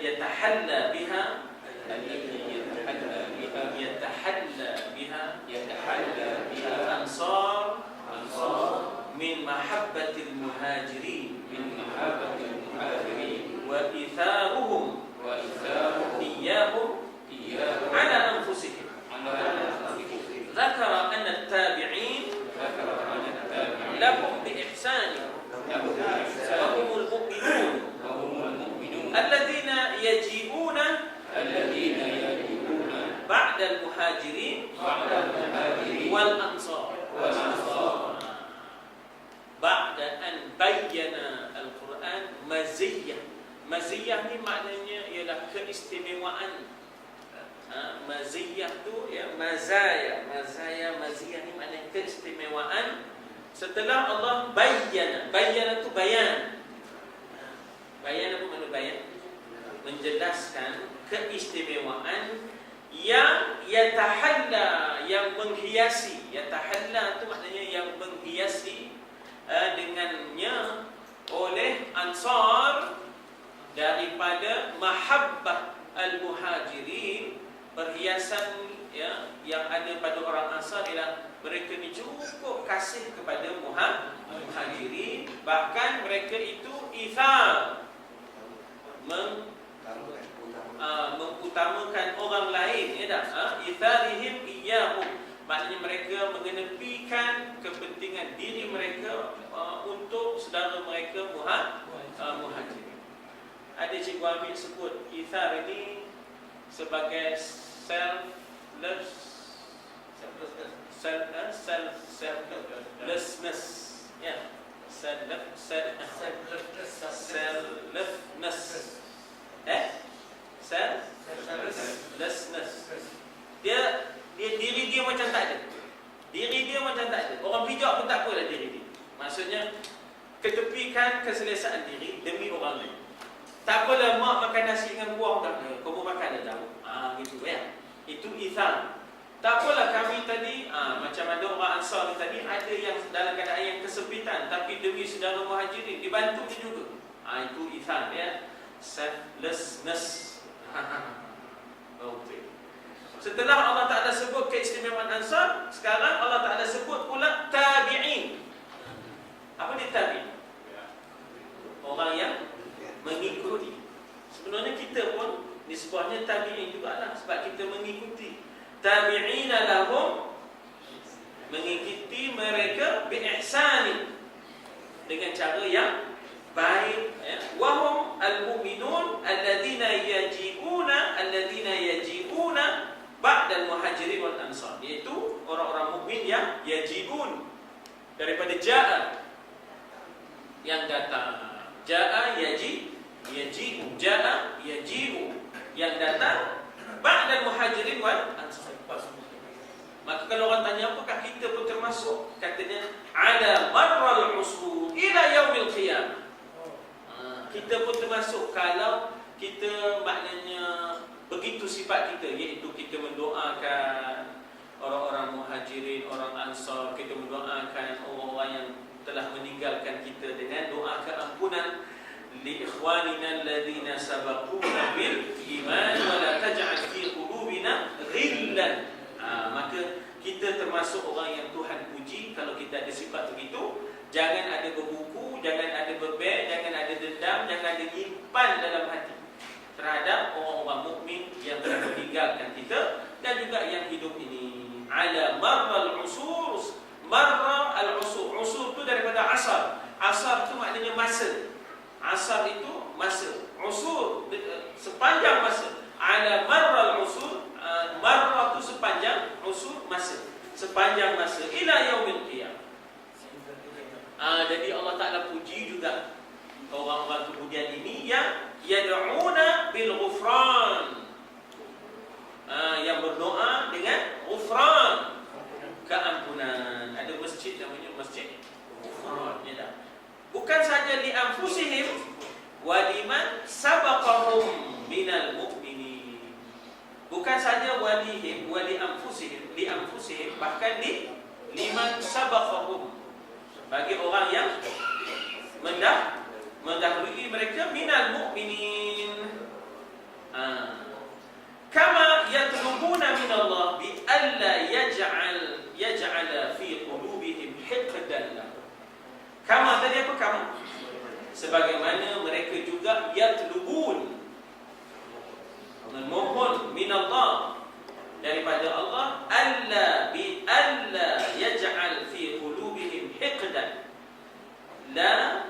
yatahalla biha al-ansar min mahabbatil muhajirin wa itharuhum iyyahum ala anfusihim. Zakara anna at-tabi'in lahum bi ihsan wa humul mu'minun alladhina yaji'una ba'da al-muhajirin wal ansar. Ba'da an bayyana al-Quran maziyyah. Maziyyah ni maknanya ialah keistimewaan. Maziyyah tu ya mazaya, maziyah ni maknanya keistimewaan. Setelah Allah bayyana tu bayan. Bayan apa makna bayan? Menjelaskan keistimewaan yang yatahalla, yang menghiasi. Yatahalla tu maknanya yang menghiasi dengannya oleh Ansar daripada mahabbah al-muhajirin. Perhiasan ya yang ada pada orang Ansar ialah mereka ni cukup kasih kepada muhajirin, bahkan mereka itu ithar, mengutamakan orang lain, ya tak? Itharihim iyyahum, maknanya mereka mengenepikan kepentingan diri mereka untuk saudara mereka muhajirin. Ada cikgu Amir sebut ithar ini sebagai selflessness, ya, selflessness. Dia diri dia macam tak ada. Diri dia macam tak ada. Orang pijak pun tak apalah diri dia. Maksudnya ketepikan keselesaan diri demi orang lain. Tak apalah mak makan nasi dengan buah tak apa. Kau pun makan dah tahu. Gitu ya. Itu itham. Tak apalah kami tadi macam ada orang Ansar tadi, ada yang dalam keadaan yang kesempitan tapi demi saudara muhajirin dibantu dia juga. Itu itham ya. Selflessness. Okay. Setelah Allah Ta'ala sebut keistimewaan Ansar, sekarang Allah Ta'ala sebut pula tabi'in. Apa dia tabi'in? Orang yang mengikuti. Sebenarnya kita pun nisbahnya tabi'in jugalah, sebab kita mengikuti. Tabi'ina lahum, mengikuti mereka bi'ihsani, dengan cara yang baik ya. Wahum al-mu'minun alladhina yaji'una ba'dal muhajirin wal ansar, iaitu orang-orang mukmin yang yaji'un, daripada ja'a, yang datang. Ja'a yaji'u, ja'a yaji'u, yang datang ba'dal muhajirin wal ansar. Maka kalau orang tanya apakah kita pun termasuk, katanya ala marral usur ila yaumil qiyamah. Kita pun termasuk kalau kita maknanya begitu sifat kita, iaitu kita mendoakan orang-orang muhajirin, orang ansar, kita mendoakan orang-orang yang telah meninggalkan kita dengan doa keampunan. Li ikhwanina alladhina sabaquna bil iman wa la taj'al fi qulubina ghillan. Maka kita termasuk orang yang Tuhan puji kalau kita ada sifat begitu. Jangan ada berbuku, jangan ada berbeg, jangan ada dendam, jangan ada nyimpan dalam hati terhadap orang-orang mukmin yang telah meninggalkan kita dan juga yang hidup ini. Ala marral usur. Marra al-usur. Usur itu daripada asar. Asar itu maknanya masa. Asar itu masa. Usur sepanjang masa. Ala marral usur. Marra itu sepanjang, usur masa. Sepanjang masa ila yaumil qiyamah. Jadi Allah Ta'ala puji juga orang-orang kemudian ini yang yad'una bil ghufran, yang berdoa dengan ghufran, keampunan. Ada masjid namanya masjid ghufran, ya tak? Bukan saja li anfusihim wa liman sabaqahum minal mu'minin. Bukan saja walihim wa li anfusihim, bahkan li liman sabaqahum, bagi orang yang mendahului mereka minal mu'minin. Kama yatlubuna min Allah bi alla yaj'ala fi qulubihim hiqdan lahum. Kama tadi apa kama? Sebagaimana mereka juga yatlubun, memohon min Allah, daripada Allah, alla yaj'al fi qulubihim hiqdan, la,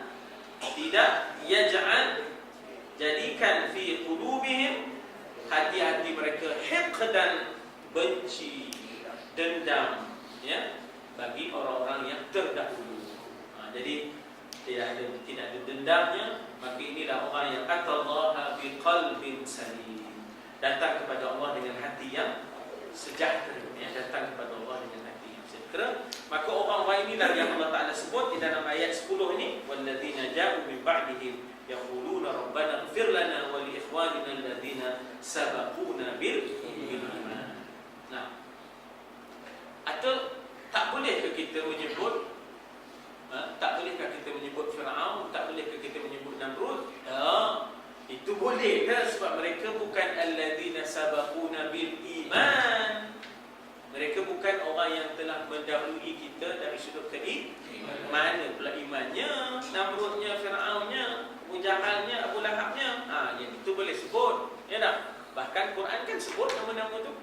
tidak, yaj'al, jadikan, fi qulubihim, hati-hati mereka, hiqdan, benci, dendam, ya, bagi orang-orang yang terdahulu. Jadi tidak ada dendamnya. Maka inilah orang yang atallaha biqalbin salim, datang kepada Allah dengan hati yang sejahtera, ya, datang kepada Allah dengan hati yang sejahtera. Maka orang-orang inilah yang Allah Ta'ala sebut di dalam ayat 10 ini, walladzina ja'u min ba'dihim yaquluna rabbana ighfir lana wa li ikhwanina alladzina sabaquna bil iman. Nah, atau tak bolehkah kita menyebut, tak bolehkah kita menyebut Fir'aun, tak bolehkah kita menyebut Namrud? Itu boleh kan, sebab mereka bukan alladzina sabaquna bil iman. Mereka bukan orang yang telah mendahului kita dari sudut keimanan. Mana pula imannya, Namrudnya, Fir'aunnya, Abu Jahalnya, Abu Lahabnya. Yang itu boleh sebut, ya tak? Bahkan Quran kan sebut nama-nama tu.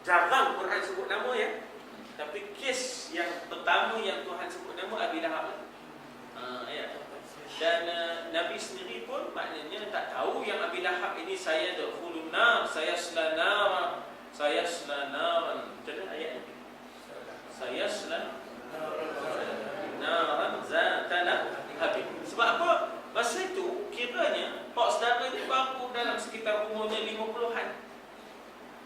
Jarang Quran sebut nama, ya. Tapi kes yang pertama yang Tuhan sebut nama Abi Lahab. Ya. Dan Nabi sendiri pun maknanya tak tahu yang Abi Lahab ini saya dakhulun nar, saya selanaran. Macam mana ayat ini? Saya selanaran zatana habib. Sebab apa? Masa itu kiranya pak saudara ni baru dalam sekitar umurnya 50-an.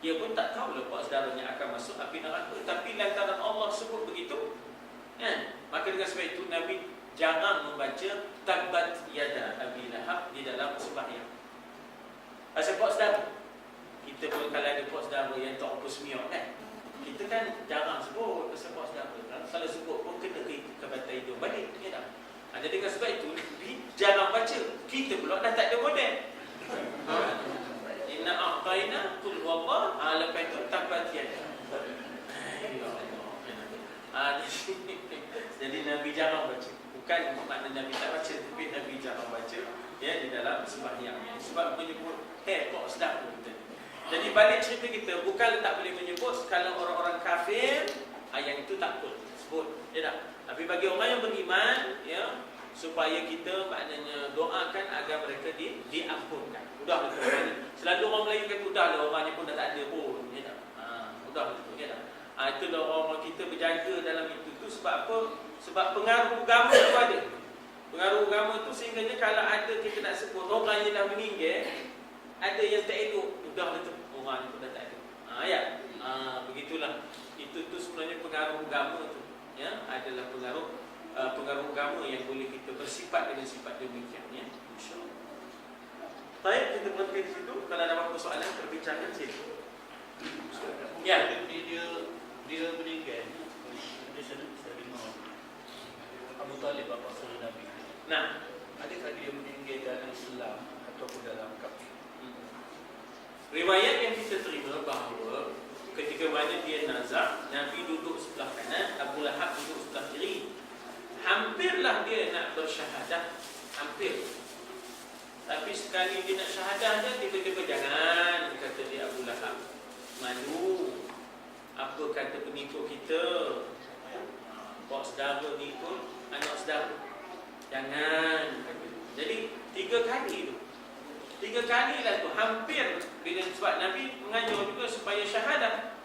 Dia pun tak tahu lah pak saudaranya akan masuk api neraka. Tapi lantaran Allah sebut begitu, maka dengan sebab itu Nabi jangan membaca tabbat yada Abi Lahab di dalam sembahyang. Asal pak saudara, kita pun kalau ada pak saudara yang tak apa semiak kan, kita kan jarang sebut pasal pak saudara. Kalau sebut pun kena ke batai hidung balik, ya tak? Jadi dengan sebab itu Nabi jarang baca. Kita pula dah tak ada model. Inna a'tayna qul huwallah, lepas itu tabbat yada. Jadi Nabi jarang baca. Bukan makna Nabi tak baca, tapi Nabi jarang baca ya di dalam sembahyangnya. Sebab menyebut kok sedap kita. Jadi balik cerita kita, bukan tak boleh menyebut kalau orang-orang kafir yang itu tak boleh sebut, ya tak? Tapi bagi orang yang beriman, ya, supaya kita maknanya doakan agar mereka diampunkan. Udahlah tu. Selalu orang Melayu kata udahlah, orangnya pun dah tak ada pun, ya tak? Udahlah tu, ya tak? Itulah orang kita berjaga dalam itu tu sebab apa? Sebab pengaruh agama tu ada. Pengaruh agama tu sehingga kalau ada kita nak sebut orang yang dah meninggal, ada yang tak elok, udahlah tu, orang pun dah tak ada. Ya. Begitulah. Itu tu sebenarnya pengaruh agama tu. Ya, adalah pengaruh agama yang boleh kita bersifat dengan sifat demikian, ya. Insya-Allah. Baik, kita berhenti di situ. Kalau ada apa-apa soalan perbincangan silakan. Ya, dia meninggal. Dia saya dengar Abu Talib bapa saudara Nabi. Nah, Adakah dia meninggal dalam Islam ataupun dalam kafir? riwayat yang kita terima bahawa ketika mana dia nazar, Nabi duduk sebelah kanan, Abu Lahab duduk sebelah kiri. Hampirlah dia nak bersyahadah, hampir. Tapi sekali dia nak syahadah je, tiba-tiba jangan, kata dia Abu Lahab. Malu. Apa kata penipu kita? Pak saudara ni pun anak saudara. Jangan, kata. Jadi 3 kali tu. 3 kali lah tu, hampir. Bila sebab Nabi mengajar juga supaya syahadah.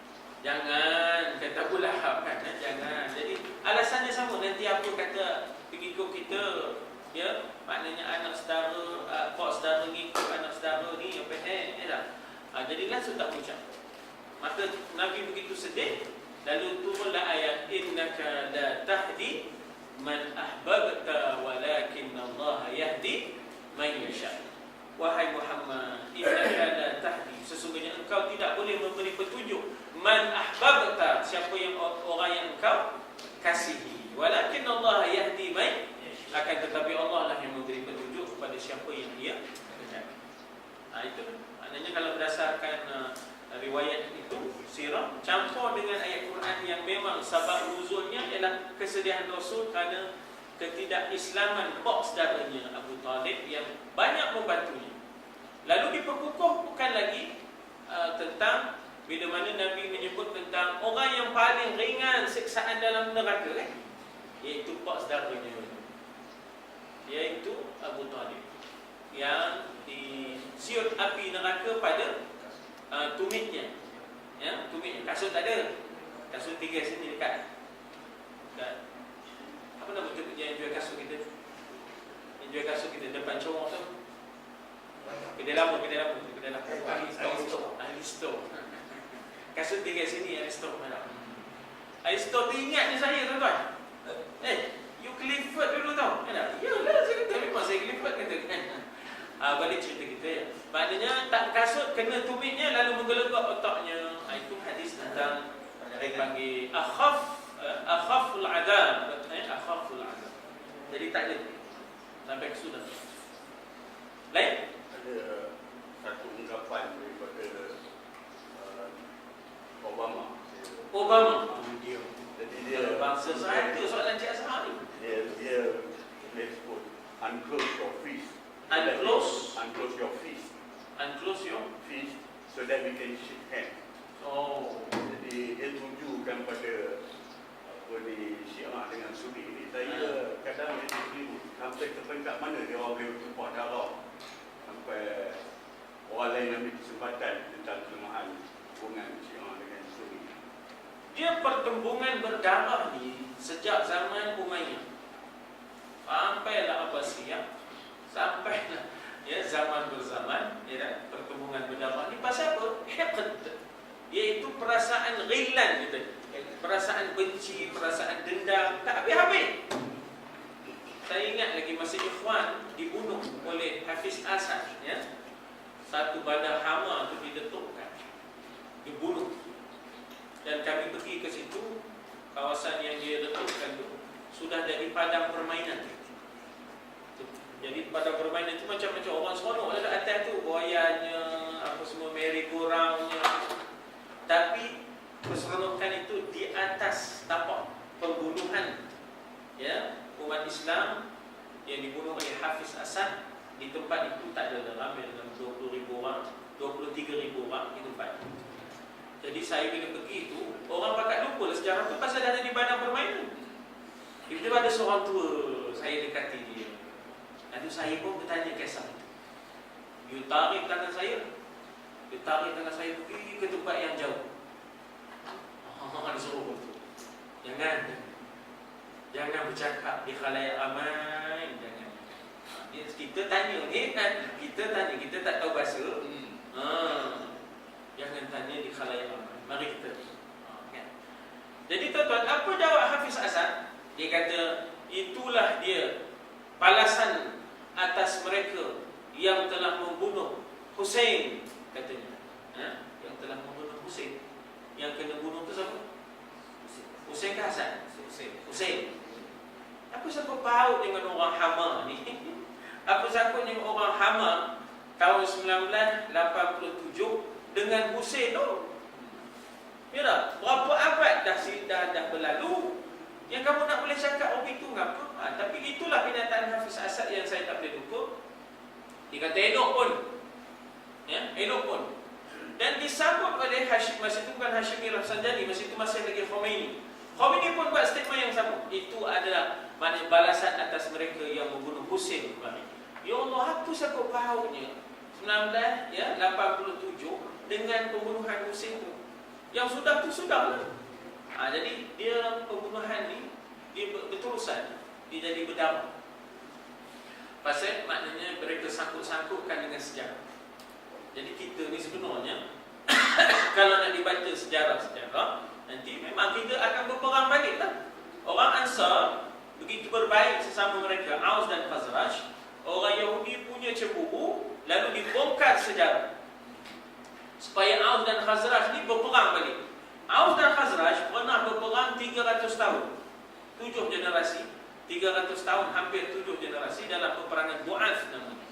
Jangan, kata Abu Lahab kan, jangan. Jadi alasannya sama, nanti apa kata pengikut kita, ya, maknanya anak saudara, pak saudara ngikut anak saudara ni, apa tak? Jadi langsung tak ucap. Maka Nabi begitu sedih, lalu turunlah ayat innaka la tahdi man ahbabta walakin Allah yahdi man yasha. Wahai Muhammad, innaka la tahdi, sesungguhnya engkau tidak boleh memberi petunjuk man ahbabta, siapa yang orang yang engkau kasihi, walakin Allah yahdi man, akan tetapi Allah lah yang memberi petunjuk kepada siapa yang dia kehendaki. Itu maknanya kalau berdasarkan riwayat itu sirah campur dengan ayat Quran yang memang sebab nuzulnya ialah kesedihan Rasul kerana ketidakislaman pak saudaranya Abu Talib yang banyak membantunya. Lalu diperkukuhkan lagi tentang bila mana Nabi menyebut tentang orang yang paling ringan siksaan dalam neraka, kan? Iaitu pak saudaranya, iaitu Abu Talib yang disiut api neraka pada tumitnya, ya, tumitnya. Kasut tak ada, kasut 3 sini dekat apa nama tu yang jual kasut kita, yang jual kasut kita depan corong tu, kedai lama Aristo. Kasut 3 sini Aristo. Aristo tu ingatnya saya, tuan-tuan. You Clifford dulu tau, kan? Yalah, saya kata memang saya Clifford, kata kan. Balik cerita kita, ya. Maknanya tak kasut kena tumitnya lalu menggelegak otaknya. Itu hadis tentang panggil akhaful adab, akhaful adab. Jadi tak ada sampai ke sudah. Lain ada satu ungkapan daripada Obama. Jadi dia bangsa saya tu soalan Cik Azhar ni. Dia sebut unclose your fist. Unclose your fist. Unclose your Fist so that we can shake hands. Oh. Jadi dia tujukan pada apa ni, Syiah dengan Sunni ini, saya kadang jadi keliru. Sampai ke peringkat mana dia orang boleh bertumpah darah sampai orang lain ambil kesempatan tentang kelemahan hubungan Syiah dengan Sunni. Dia pertembungan berdarah ni sejak zaman Umayyah, sampailah Abbasiyah, sampailah ya zaman berzaman, ya kan? Pertembungan berdarah ni pasal apa? Hiqd, iaitu perasaan ghilan gitu, perasaan benci, perasaan dendam, tak habis-habis. Saya ingat lagi masa Ikhwan dibunuh oleh Hafiz Asad, ya, satu bandar hama tu diletupkan, dibunuh. Dan kami pergi ke situ, kawasan yang dia letupkan tu sudah jadi padang permainan. Jadi padang permainan itu macam-macam orang seronok ada atas tu, buayanya, apa semua, merry-go-roundnya. Tapi keseronokan itu di atas tapak pembunuhan, ya, umat Islam yang dibunuh oleh Hafiz Asad. Di tempat itu tak ada ramai, dalam 20,000 orang, 23,000 orang di tempat itu. Jadi saya bila pergi tu, orang pakat lupa sejarah tu pasal dah ada di bandar permainan. Tiba-tiba ada seorang tua, saya dekati dia. Lalu saya pun bertanya kisah itu. Dia tarik tangan saya, pergi ke tempat yang jauh. Dia suruh tu, jangan bercakap di khalayak ramai, jangan. Kita tanya ni kan, kita tak tahu bahasa. Jangan tanya di khalayak ramai. Mari kita kan. Jadi tuan-tuan, apa jawab Hafiz Asad? Dia kata, itulah dia balasan atas mereka yang telah membunuh Hussein, katanya. Yang telah membunuh Hussein. Yang kena bunuh tu siapa? Hussein ke Hasan? Hussein. Apa siapa paut dengan orang Hama ni? Apa siapa dengan orang Hama tahun 1987 dengan Hussein tu? Ya tak? Berapa abad dah berlalu yang kamu nak boleh cakap orang itu ngapa? Tapi itulah kenyataan Hafiz Asad yang saya tak boleh lupa. Dia kata elok pun, ya, elok pun. Dan disambut oleh Hashim, masa itu bukan Hashimi Rafsanjani, masa itu masih lagi Khomeini. Khomeini pun buat statement yang sama. Itu adalah maknanya balasan atas mereka yang membunuh Hussein. Ya Allah, apa siapa pautnya 1987 dengan pembunuhan Hussein tu? Yang sudah tu sudahlah. Jadi dia pembunuhan ni dia berterusan, dia jadi berdarah. Pasal maknanya mereka sangkut-sangkutkan dengan sejarah. Jadi kita ni sebenarnya kalau nak dibaca sejarah-sejarah, nanti memang kita akan berperang baliklah. Orang Ansar begitu berbaik sesama mereka, Aus dan Khazraj. Orang Yahudi punya cemburu, lalu dibongkar sejarah supaya Aus dan Khazraj ni berperang balik. Aus dan Khazraj pernah berperang 300 tahun, 7 generasi, 300 tahun, hampir 7 generasi dalam peperangan Bu'ath namanya.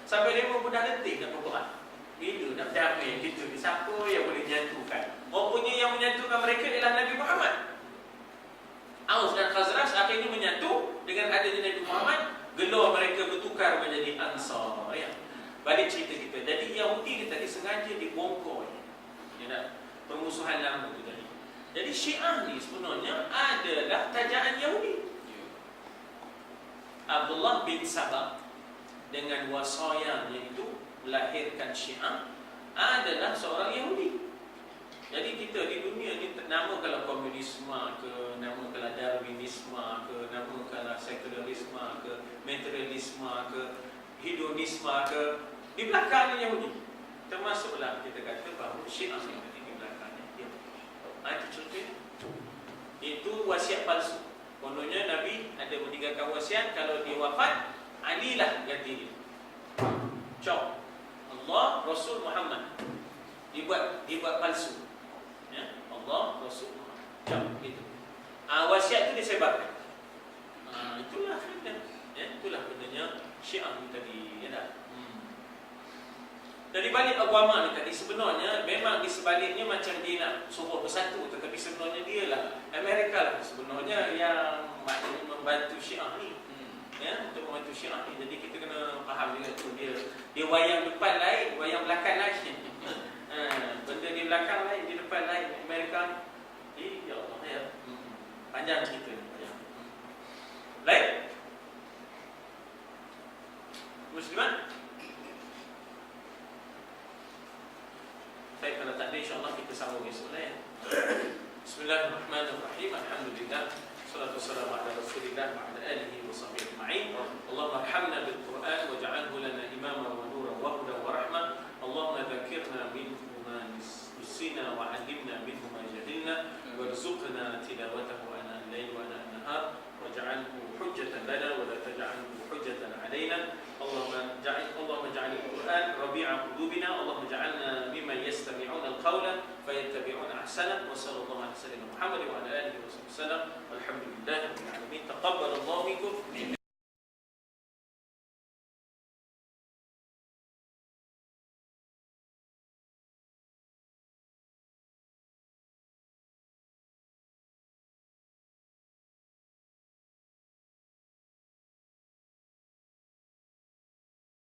Sampai dia pun dah letih nak berperang. Bila nak damai gitu, siapa yang boleh menyatukan? Rupanya yang menyatukan mereka ialah Nabi Muhammad. Aus dan Khazraj akhirnya menyatu dengan adanya Nabi Muhammad. Gelar mereka bertukar menjadi Ansar, ya. Balik cerita kita. Jadi Yahudi ni tadi sengaja dibongkar, ya tak? Permusuhan lama tu tadi. Jadi Syiah ni sebenarnya adalah tajaan Yahudi. Abdullah bin Sabah dengan wasayanya itu melahirkan Syiah adalah seorang Yahudi. Jadi kita di dunia ni nama kalau komunisme ke, nama kalau Darwinisme ke, nama kalau sekularisme ke, materialisme ke, hedonisme ke, di belakangnya Yahudi. Termasuklah kita kata bahawa Syiah ni di belakangnya Yahudi. Itu contohnya. Itu wasiat palsu. Kononnya Nabi ada meninggalkan wasiat, kalau dia wafat, Ali lah ganti dia. Cok. Allah, Rasul Muhammad. Dibuat palsu. Ya, Allah, Rasul Muhammad. Cok, gitu. Wasiat itu disebarkan. Itulah benda. Ya, itulah bendanya Syiah ni tadi, ya tak? Dari balik agama ni tadi sebenarnya memang di sebaliknya macam dia nak suruh bersatu, tetapi sebenarnya dia lah Amerika lah sebenarnya yang maknanya membantu Syiah ni, ya, untuk membantu Syiah ni. Jadi kita kena faham juga tu, dia wayang depan lain, wayang belakang lain. Benda di belakang lain, di depan lain. Amerika ni, ya Allah, ya. Panjang cerita ni. Bismillahirrahmanirrahim. Alhamdulillah. Salatu wassalamu ala Rasulillah wa ala alihi wa sahbihi ajma'in. Allahumma arhamna bil Qur'an waj'alhu lana imama wa nuran wa hudan wa rahmah. Allahumma dzakirna minhu ma nusina wa 'allimna minhu ma jahilna warzuqna tilawatahu ana al-lail wa ana an-nahar waj'alhu hujjatan lana wa la taj'alhu hujjatan 'alaina. Allahumma ja'al al-Qur'an rabi'a qulubina. Allahumma ja'alna mimman yastami'una al-qawla fayattabi'una ahsana. Wa sallallahu alaihi wa sallam Muhammad wa ala alihi wa sallam. Alhamdulillah rabbil alamin. Taqabbalallahu minkum.